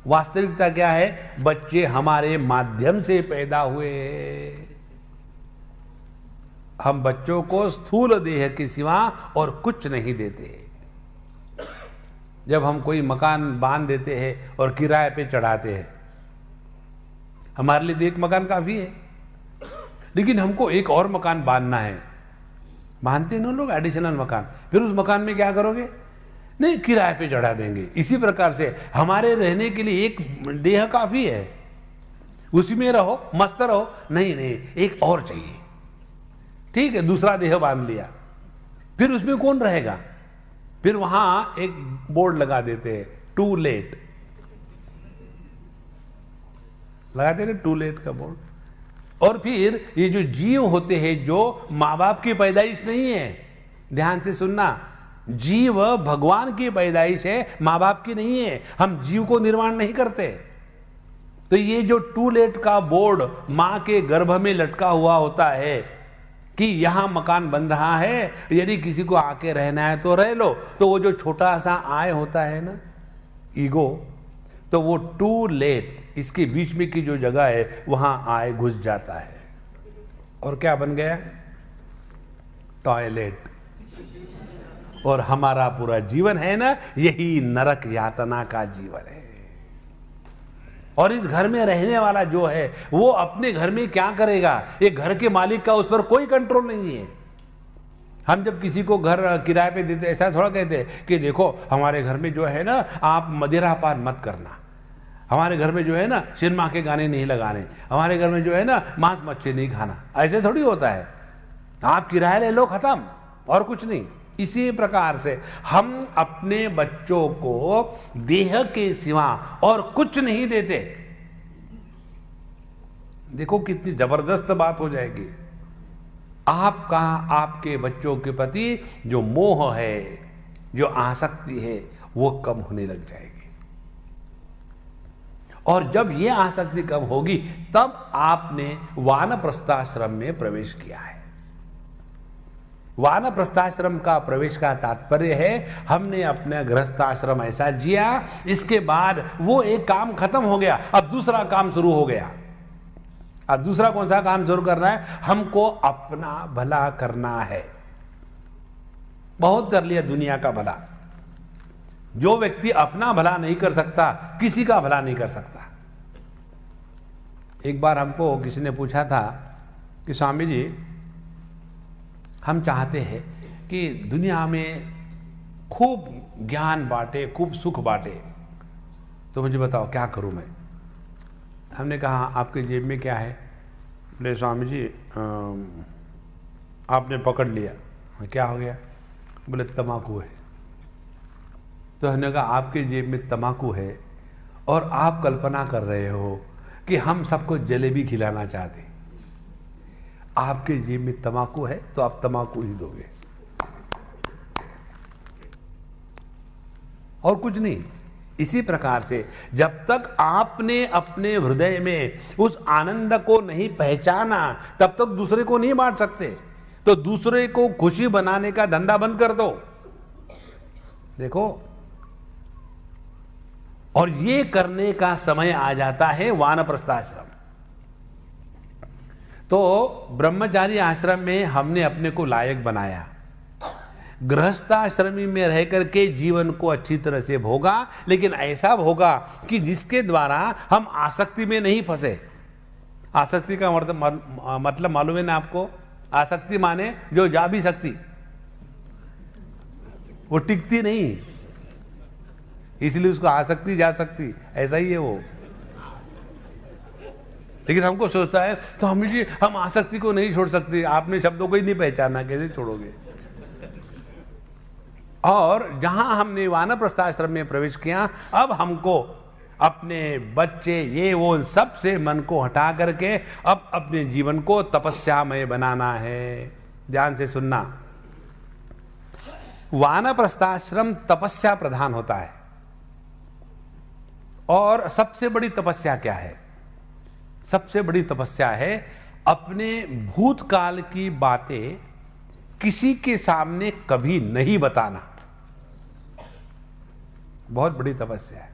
वास्तविकता क्या है? बच्चे हमारे माध्यम से पैदा हुए। हम बच्चों को स्थूल देह के सिवा और कुछ नहीं देते। जब हम कोई मकान बांध देते हैं और किराए पे चढ़ाते हैं, हमारे लिए तो एक मकान काफी है, लेकिन हमको एक और मकान बांधना है, बांधते हैं ना लोग एडिशनल मकान, फिर उस मकान में क्या करोगे? नहीं, किराए पे चढ़ा देंगे। इसी प्रकार से हमारे रहने के लिए एक देह काफी है, उसी में रहो, मस्त रहो। नहीं, एक और चाहिए। ठीक है, दूसरा देह बांध लिया, फिर उसमें कौन रहेगा? फिर वहां एक बोर्ड लगा देते हैं, टू लेट, लगाते हैं टू लेट का बोर्ड। और फिर ये जो जीव होते हैं, जो माँ बाप की पैदाइश नहीं है, ध्यान से सुनना, जीव भगवान की पैदाइश है, माँ बाप की नहीं है। हम जीव को निर्माण नहीं करते। तो ये जो टू लेट का बोर्ड मां के गर्भ में लटका हुआ होता है कि यहां मकान बन रहा है, यदि किसी को आके रहना है तो रह लो, तो वो जो छोटा सा आय होता है ना, ईगो, तो वो टू लेट, इसके बीच में की जो जगह है वहां आय घुस जाता है और क्या बन गया? टॉयलेट। और हमारा पूरा जीवन है ना, यही नरक यातना का जीवन है। और इस घर में रहने वाला जो है वो अपने घर में क्या करेगा, ये घर के मालिक का उस पर कोई कंट्रोल नहीं है। हम जब किसी को घर किराए पे देते, ऐसा थोड़ा कहते कि देखो हमारे घर में जो है ना, आप मदिरा पान मत करना, हमारे घर में जो है ना सिनेमा के गाने नहीं लगाने, हमारे घर में जो है ना मांस मच्छी नहीं खाना। ऐसे थोड़ी होता है। आप किराया ले लो, खत्म, और कुछ नहीं। इसी प्रकार से हम अपने बच्चों को देह के सिवा और कुछ नहीं देते। देखो कितनी जबरदस्त बात हो जाएगी। आपका आपके बच्चों के प्रति जो मोह है, जो आसक्ति है, वो कम होने लग जाएगी। और जब ये आसक्ति कम होगी, तब आपने वानप्रस्थाश्रम में प्रवेश किया है। वानप्रस्थाश्रम का प्रवेश का तात्पर्य है हमने अपना गृहस्थाश्रम ऐसा जिया, इसके बाद वो एक काम खत्म हो गया, अब दूसरा काम शुरू हो गया। अब दूसरा कौन सा काम शुरू करना है? हमको अपना भला करना है। बहुत कर लिया दुनिया का भला। जो व्यक्ति अपना भला नहीं कर सकता, किसी का भला नहीं कर सकता। एक बार हमको किसी ने पूछा था कि स्वामी जी, हम चाहते हैं कि दुनिया में खूब ज्ञान बांटे, खूब सुख बांटे, तो मुझे बताओ क्या करूं मैं? हमने कहा आपके जेब में क्या है? बोले स्वामी जी आपने पकड़ लिया। क्या हो गया? बोले तम्बाकू है। तो हमने कहा आपके जेब में तम्बाकू है और आप कल्पना कर रहे हो कि हम सबको जलेबी खिलाना चाहते। आपके जेब में तम्बाकू है तो आप तम्बाकू ही दोगे और कुछ नहीं। इसी प्रकार से जब तक आपने अपने हृदय में उस आनंद को नहीं पहचाना, तब तक दूसरे को नहीं बांट सकते। तो दूसरे को खुशी बनाने का धंधा बंद कर दो। देखो, और ये करने का समय आ जाता है वानप्रस्थाश्रम। तो ब्रह्मचारी आश्रम में हमने अपने को लायक बनाया। गृहस्थाश्रमी में रह करके जीवन को अच्छी तरह से भोगा, लेकिन ऐसा भोगा कि जिसके द्वारा हम आसक्ति में नहीं फंसे। आसक्ति का मतलब मालूम है ना आपको? आसक्ति माने जो जा भी सकती, वो टिकती नहीं, इसलिए उसको आसक्ति जा सकती, ऐसा ही है वो। लेकिन हमको सोचता है स्वामी जी हम आसक्ति को नहीं छोड़ सकते। आपने शब्दों को ही नहीं पहचाना, कैसे छोड़ोगे? और जहां हमने वानप्रस्थाश्रम में प्रवेश किया, अब हमको अपने बच्चे ये वो सब से मन को हटा करके अब अपने जीवन को तपस्यामय बनाना है। ध्यान से सुनना, वानप्रस्थाश्रम तपस्या प्रधान होता है। और सबसे बड़ी तपस्या क्या है? सबसे बड़ी तपस्या है अपने भूतकाल की बातें किसी के सामने कभी नहीं बताना। बहुत बड़ी तपस्या है।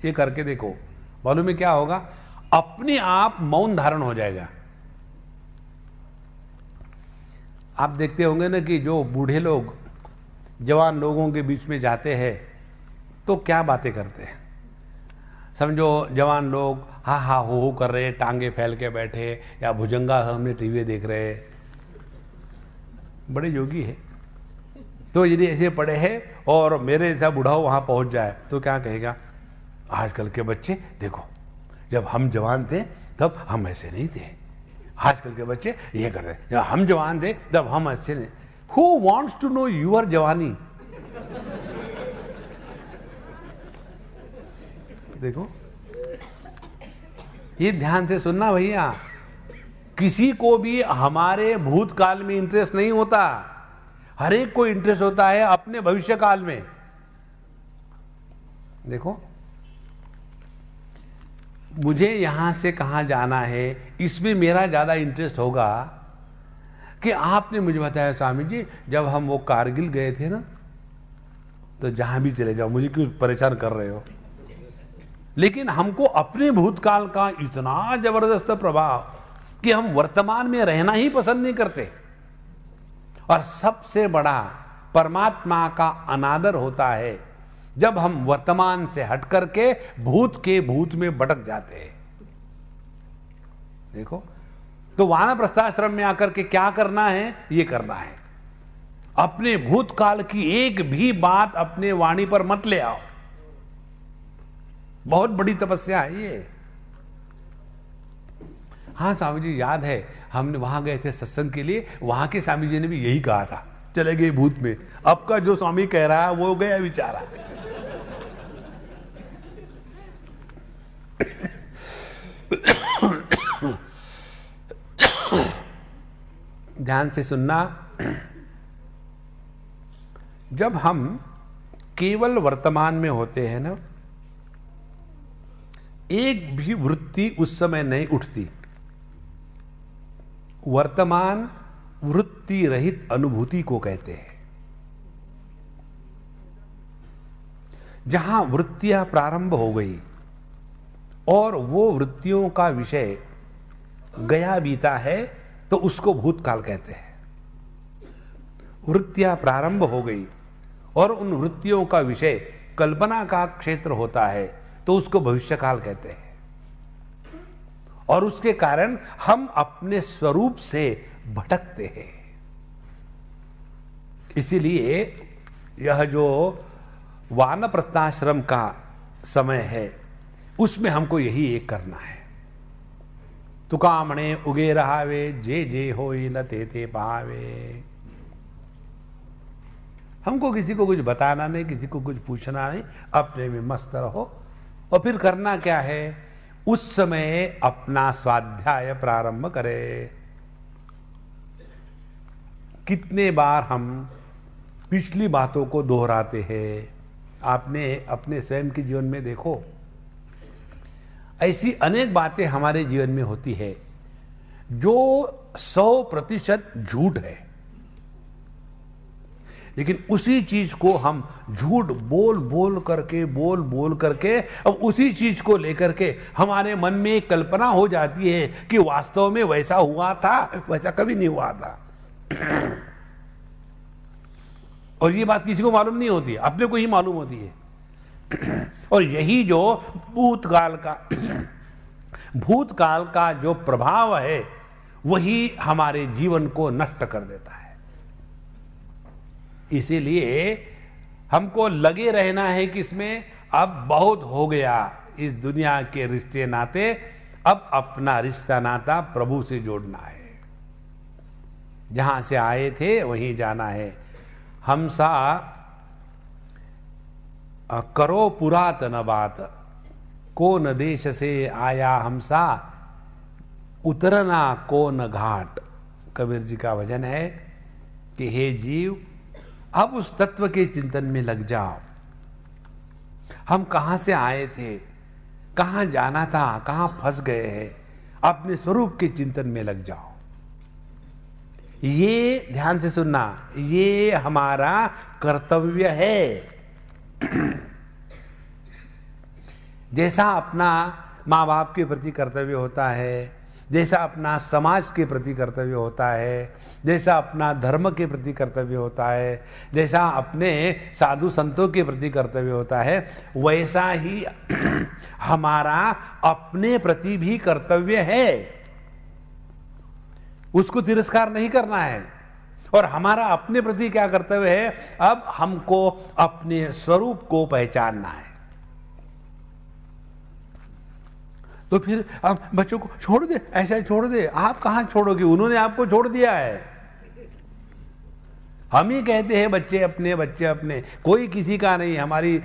ये करके देखो, मालूम है क्या होगा? अपने आप मौन धारण हो जाएगा। आप देखते होंगे ना कि जो बूढ़े लोग जवान लोगों के बीच में जाते हैं तो क्या बातें करते हैं। समझो जवान लोग हा हा हो कर रहे, टांगे फैल के बैठे, या भुजंगा सामने टीवी देख रहे, बड़े योगी है। तो यदि ऐसे पड़े हैं और मेरे जैसा बूढ़ाओ वहां पहुंच जाए तो क्या कहेगा? आजकल के बच्चे देखो, जब हम जवान थे तब हम ऐसे नहीं थे, आजकल के बच्चे ये करते, जब हम जवान थे तब हम ऐसे नहीं। Who wants to know your जवानी? देखो, ये ध्यान से सुनना भैया, किसी को भी हमारे भूतकाल में इंटरेस्ट नहीं होता। हर एक को इंटरेस्ट होता है अपने भविष्य काल में। देखो, मुझे यहां से कहां जाना है, इसमें मेरा ज्यादा इंटरेस्ट होगा कि आपने मुझे बताया स्वामी जी जब हम वो कारगिल गए थे ना, तो जहां भी चले जाओ, मुझे क्यों परेशान कर रहे हो? लेकिन हमको अपने भूतकाल का इतना जबरदस्त प्रभाव कि हम वर्तमान में रहना ही पसंद नहीं करते। और सबसे बड़ा परमात्मा का अनादर होता है जब हम वर्तमान से हट करके भूत के भूत में भटक जाते हैं। देखो, तो वानप्रस्थाश्रम में आकर के क्या करना है? ये करना है, अपने भूतकाल की एक भी बात अपने वाणी पर मत ले आओ। बहुत बड़ी तपस्या है ये। हाँ स्वामी जी याद है, हमने वहां गए थे सत्संग के लिए, वहां के स्वामी जी ने भी यही कहा था, चले गए भूत में। अब का जो स्वामी कह रहा है वो गया बेचारा। ध्यान से सुनना, जब हम केवल वर्तमान में होते हैं ना, एक भी वृत्ति उस समय नहीं उठती। वर्तमान वृत्ति रहित अनुभूति को कहते हैं। जहां वृत्तियां प्रारंभ हो गई और वो वृत्तियों का विषय गया बीता है तो उसको भूतकाल कहते हैं। वृत्तियां प्रारंभ हो गई और उन वृत्तियों का विषय कल्पना का क्षेत्र होता है तो उसको भविष्यकाल कहते हैं। और उसके कारण हम अपने स्वरूप से भटकते हैं। इसीलिए यह जो वानप्रस्थाश्रम का समय है उसमें हमको यही एक करना है। तुकामणे उगे रहावे, जे जे होई न ते ते पावे। हमको किसी को कुछ बताना नहीं, किसी को कुछ पूछना नहीं, अपने में मस्त रहो। और फिर करना क्या है? उस समय अपना स्वाध्याय प्रारंभ करें। कितने बार हम पिछली बातों को दोहराते हैं। आपने अपने स्वयं के जीवन में देखो, ऐसी अनेक बातें हमारे जीवन में होती है जो 100% झूठ है, लेकिन उसी चीज को हम झूठ बोल बोल करके अब उसी चीज को लेकर के हमारे मन में एक कल्पना हो जाती है कि वास्तव में वैसा हुआ था, वैसा कभी नहीं हुआ था। और ये बात किसी को मालूम नहीं होती है, अपने को ही मालूम होती है। और यही जो भूतकाल का जो प्रभाव है वही हमारे जीवन को नष्ट कर देता है। इसीलिए हमको लगे रहना है कि इसमें अब बहुत हो गया इस दुनिया के रिश्ते नाते, अब अपना रिश्ता नाता प्रभु से जोड़ना है। जहां से आए थे वहीं जाना है। हमसा करो पुरातन बात, कौन देश से आया हमसा, उतरना कौन घाट। कबीर जी का भजन है कि हे जीव, अब उस तत्व के चिंतन में लग जाओ। हम कहां से आए थे, कहां जाना था, कहां फंस गए हैं, अपने स्वरूप के चिंतन में लग जाओ। ये ध्यान से सुनना, ये हमारा कर्तव्य है। जैसा अपना माँ बाप के प्रति कर्तव्य होता है, जैसा अपना समाज के प्रति कर्तव्य होता है, जैसा अपना धर्म के प्रति कर्तव्य होता है, जैसा अपने साधु संतों के प्रति कर्तव्य होता है, वैसा ही हमारा अपने प्रति भी कर्तव्य है। उसको तिरस्कार नहीं करना है। और हमारा अपने प्रति क्या कर्तव्य है, अब हमको अपने स्वरूप को पहचानना है। तो फिर अब बच्चों को छोड़ दे, ऐसा छोड़ दे, आप कहां छोड़ोगे, उन्होंने आपको छोड़ दिया है। हम ही कहते हैं बच्चे अपने, कोई किसी का नहीं। हमारी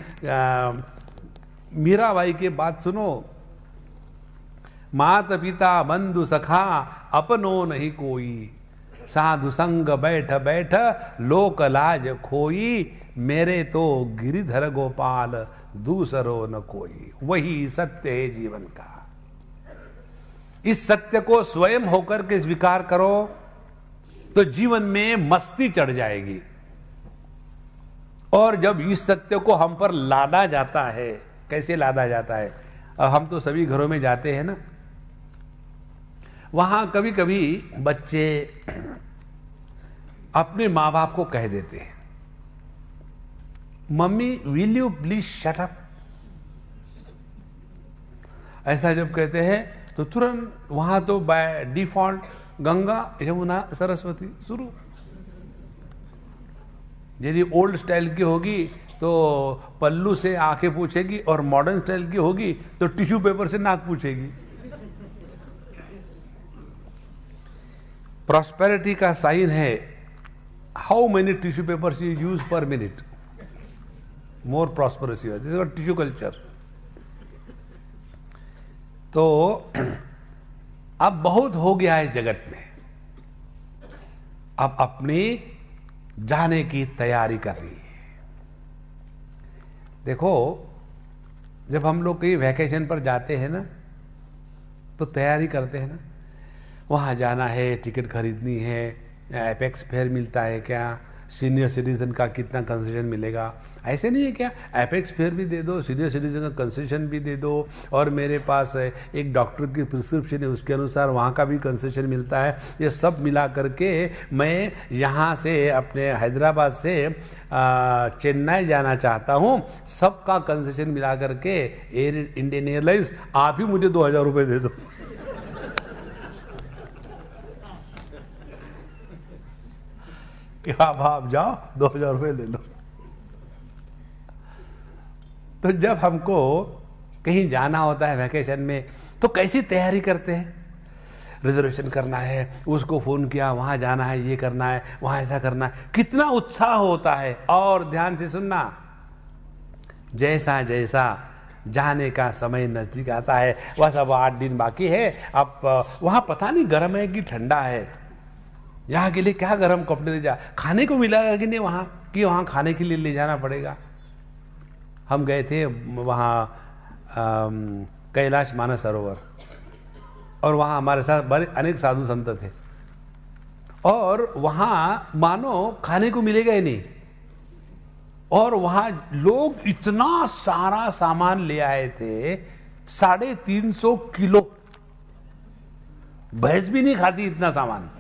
मीराबाई की बात सुनो, मात पिता बंधु सखा अपनो नहीं कोई, साधु संग बैठ बैठ लोक लाज खोई, मेरे तो गिरिधर गोपाल दूसरो न कोई। वही सत्य है जीवन का। इस सत्य को स्वयं होकर के स्वीकार करो तो जीवन में मस्ती चढ़ जाएगी। और जब इस सत्य को हम पर लादा जाता है, कैसे लादा जाता है, हम तो सभी घरों में जाते हैं ना, वहां कभी कभी बच्चे अपने माँ बाप को कह देते हैं, mummy will you please shut up. ऐसा जब कहते हैं तो तुरंत वहां तो बाय डिफॉल्ट गंगा यमुना सरस्वती शुरू। यदि ओल्ड स्टाइल की होगी तो पल्लू से आंखें पूछेगी, और मॉडर्न स्टाइल की होगी तो टिश्यू पेपर से नाक पूछेगी। प्रॉस्पेरिटी का साइन है how many tissue papers you use पर minute, more prosperous you, this is tissue culture. तो अब बहुत हो गया है जगत में, अब अपने जाने की तैयारी कर रही है। देखो, जब हम लोग कहीं वैकेशन पर जाते हैं ना तो तैयारी करते हैं ना, वहाँ जाना है, टिकट खरीदनी है, एपेक्स फेयर मिलता है क्या, सीनियर सिटीजन का कितना कंसेशन मिलेगा। ऐसे नहीं है क्या, एपेक्स फेयर भी दे दो, सीनियर सिटीजन का कंसेशन भी दे दो, और मेरे पास एक डॉक्टर की प्रिस्क्रिप्शन है उसके अनुसार वहाँ का भी कंसेशन मिलता है। ये सब मिला करके मैं यहाँ से अपने हैदराबाद से चेन्नई जाना चाहता हूँ, सबका कंसेशन मिला करके इंडियन एयरलाइंस आप ही मुझे 2000 रुपये दे दो। कि आप जाओ 2000 रुपये ले लो। तो जब हमको कहीं जाना होता है वैकेशन में तो कैसी तैयारी करते हैं, रिजर्वेशन करना है, उसको फोन किया, वहां जाना है, ये करना है, वहां ऐसा करना है, कितना उत्साह होता है। और ध्यान से सुनना, जैसा जैसा जाने का समय नजदीक आता है, बस अब 8 दिन बाकी है, अब वहां पता नहीं गर्म है कि ठंडा है, यहाँ के लिए क्या गर्म कपड़े ले जा, खाने को मिलेगा कि नहीं वहाँ, कि वहाँ खाने के लिए ले जाना पड़ेगा। हम गए थे वहाँ कैलाश मानस सरोवर, और वहाँ हमारे साथ बड़े अनेक साधु संत थे, और वहाँ मानो खाने को मिलेगा ही नहीं, और वहाँ लोग इतना सारा सामान ले आए थे, 350 किलो। भैंस भी नहीं खाती इतना सामान।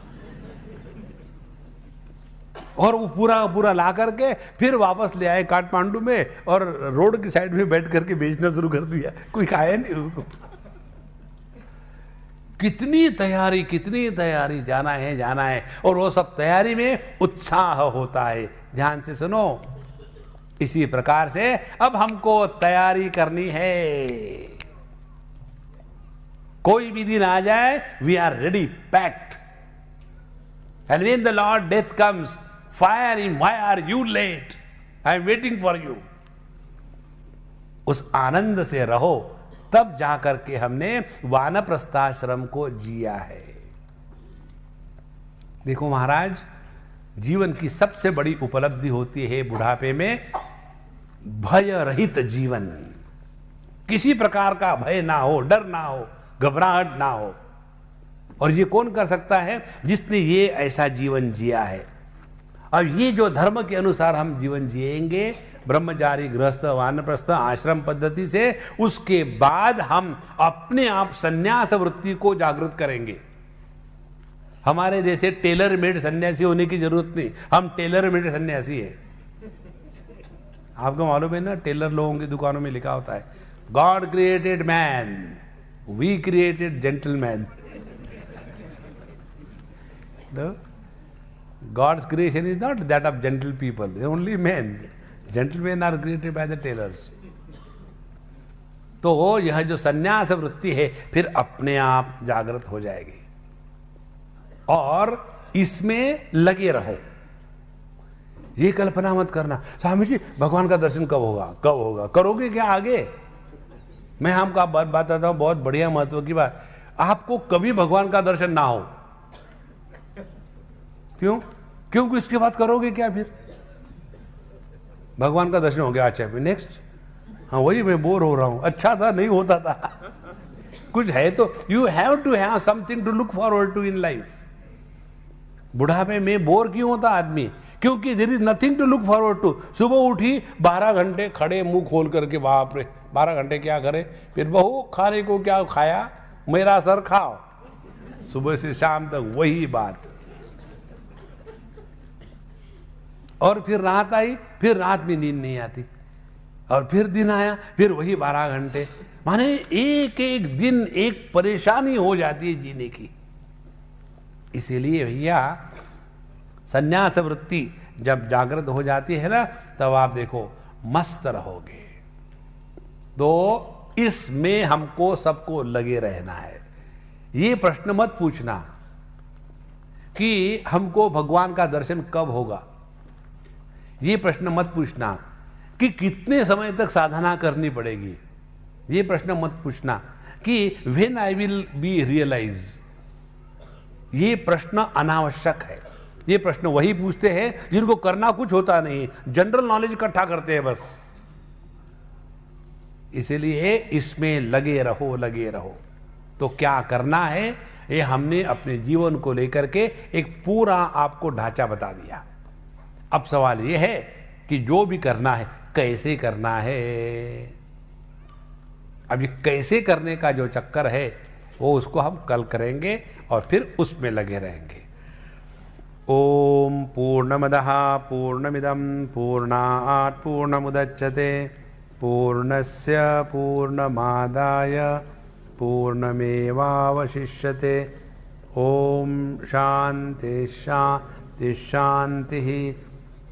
और वो पूरा पूरा ला करके फिर वापस ले आए काठमांडू में और रोड की साइड में बैठ करके बेचना शुरू कर दिया। कोई खाया नहीं उसको। कितनी तैयारी, जाना है और वो सब तैयारी में उत्साह होता है। ध्यान से सुनो, इसी प्रकार से अब हमको तैयारी करनी है। कोई भी दिन आ जाए, we are ready, packed. And when the lord death comes, fire in, why are you late, I am waiting for you. उस आनंद से रहो, तब जाकर के हमने वानप्रस्थाश्रम को जिया है। देखो महाराज, जीवन की सबसे बड़ी उपलब्धि होती है बुढ़ापे में भय रहित जीवन। किसी प्रकार का भय ना हो, डर ना हो, घबराहट ना हो। और ये कौन कर सकता है? जिसने ये ऐसा जीवन जिया है। और ये जो धर्म के अनुसार हम जीवन जिएंगे, ब्रह्मचारी, गृहस्थ, वानप्रस्थ आश्रम पद्धति से, उसके बाद हम अपने आप संन्यास वृत्ति को जागृत करेंगे। हमारे जैसे टेलर मेड सन्यासी होने की जरूरत नहीं, हम टेलर मेड सन्यासी है। आपको मालूम है ना, टेलर लोगों की दुकानों में लिखा होता है, God created man, we created gentleman. God's creation is not that of gentle people, only men. Gentlemen are created by the tailors. तो यह जो संन्यास वृत्ति है फिर अपने आप जागृत हो जाएगी और इसमें लगे रहो। ये कल्पना मत करना, स्वामी जी भगवान का दर्शन कब होगा, कब होगा, करोगे क्या आगे? मैं आपको बात बताता हूं, बहुत बढ़िया महत्व की बात। आपको कभी भगवान का दर्शन ना हो, क्यों? क्योंकि इसके बाद करोगे क्या फिर? भगवान का दर्शन हो गया, अच्छा फिर नेक्स्ट, हाँ वही मैं बोर हो रहा हूं, अच्छा था नहीं होता था। कुछ है तो you have to have something to look forward to in life. बुढ़ापे में बोर क्यों होता आदमी? क्योंकि there is nothing to look forward to. सुबह उठी 12 घंटे खड़े मुंह खोल करके, बाप रे 12 घंटे क्या करे, फिर बहू खाने को क्या खाया, मेरा सर खाओ, सुबह से शाम तक वही बात। और फिर रात आई, फिर रात में नींद नहीं आती, और फिर दिन आया, फिर वही 12 घंटे। माने एक एक दिन एक परेशानी हो जाती है जीने की। इसीलिए भैया संन्यास वृत्ति जब जागृत हो जाती है ना, तब आप देखो मस्त रहोगे। तो इसमें हमको सबको लगे रहना है। ये प्रश्न मत पूछना कि हमको भगवान का दर्शन कब होगा, ये प्रश्न मत पूछना कि कितने समय तक साधना करनी पड़ेगी, ये प्रश्न मत पूछना कि when I will be realize. ये प्रश्न अनावश्यक है। ये प्रश्न वही पूछते हैं जिनको करना कुछ होता नहीं, जनरल नॉलेज इकट्ठा करते हैं बस। इसीलिए इसमें लगे रहो, लगे रहो। तो क्या करना है, ये हमने अपने जीवन को लेकर के एक पूरा आपको ढांचा बता दिया। अब सवाल यह है कि जो भी करना है कैसे करना है। अब ये कैसे करने का जो चक्कर है वो उसको हम कल करेंगे और फिर उसमें लगे रहेंगे। ओम पूर्णमदः पूर्णमिदं पूर्णात् पूर्णमुदच्यते पूर्णस्य पूर्णमादाय पूर्णमेवावशिष्यते। ओम शांति शांति शांति।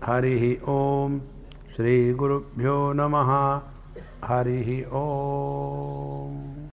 हरि ओम। श्री गुरुभ्यो नमः। हरि ओम।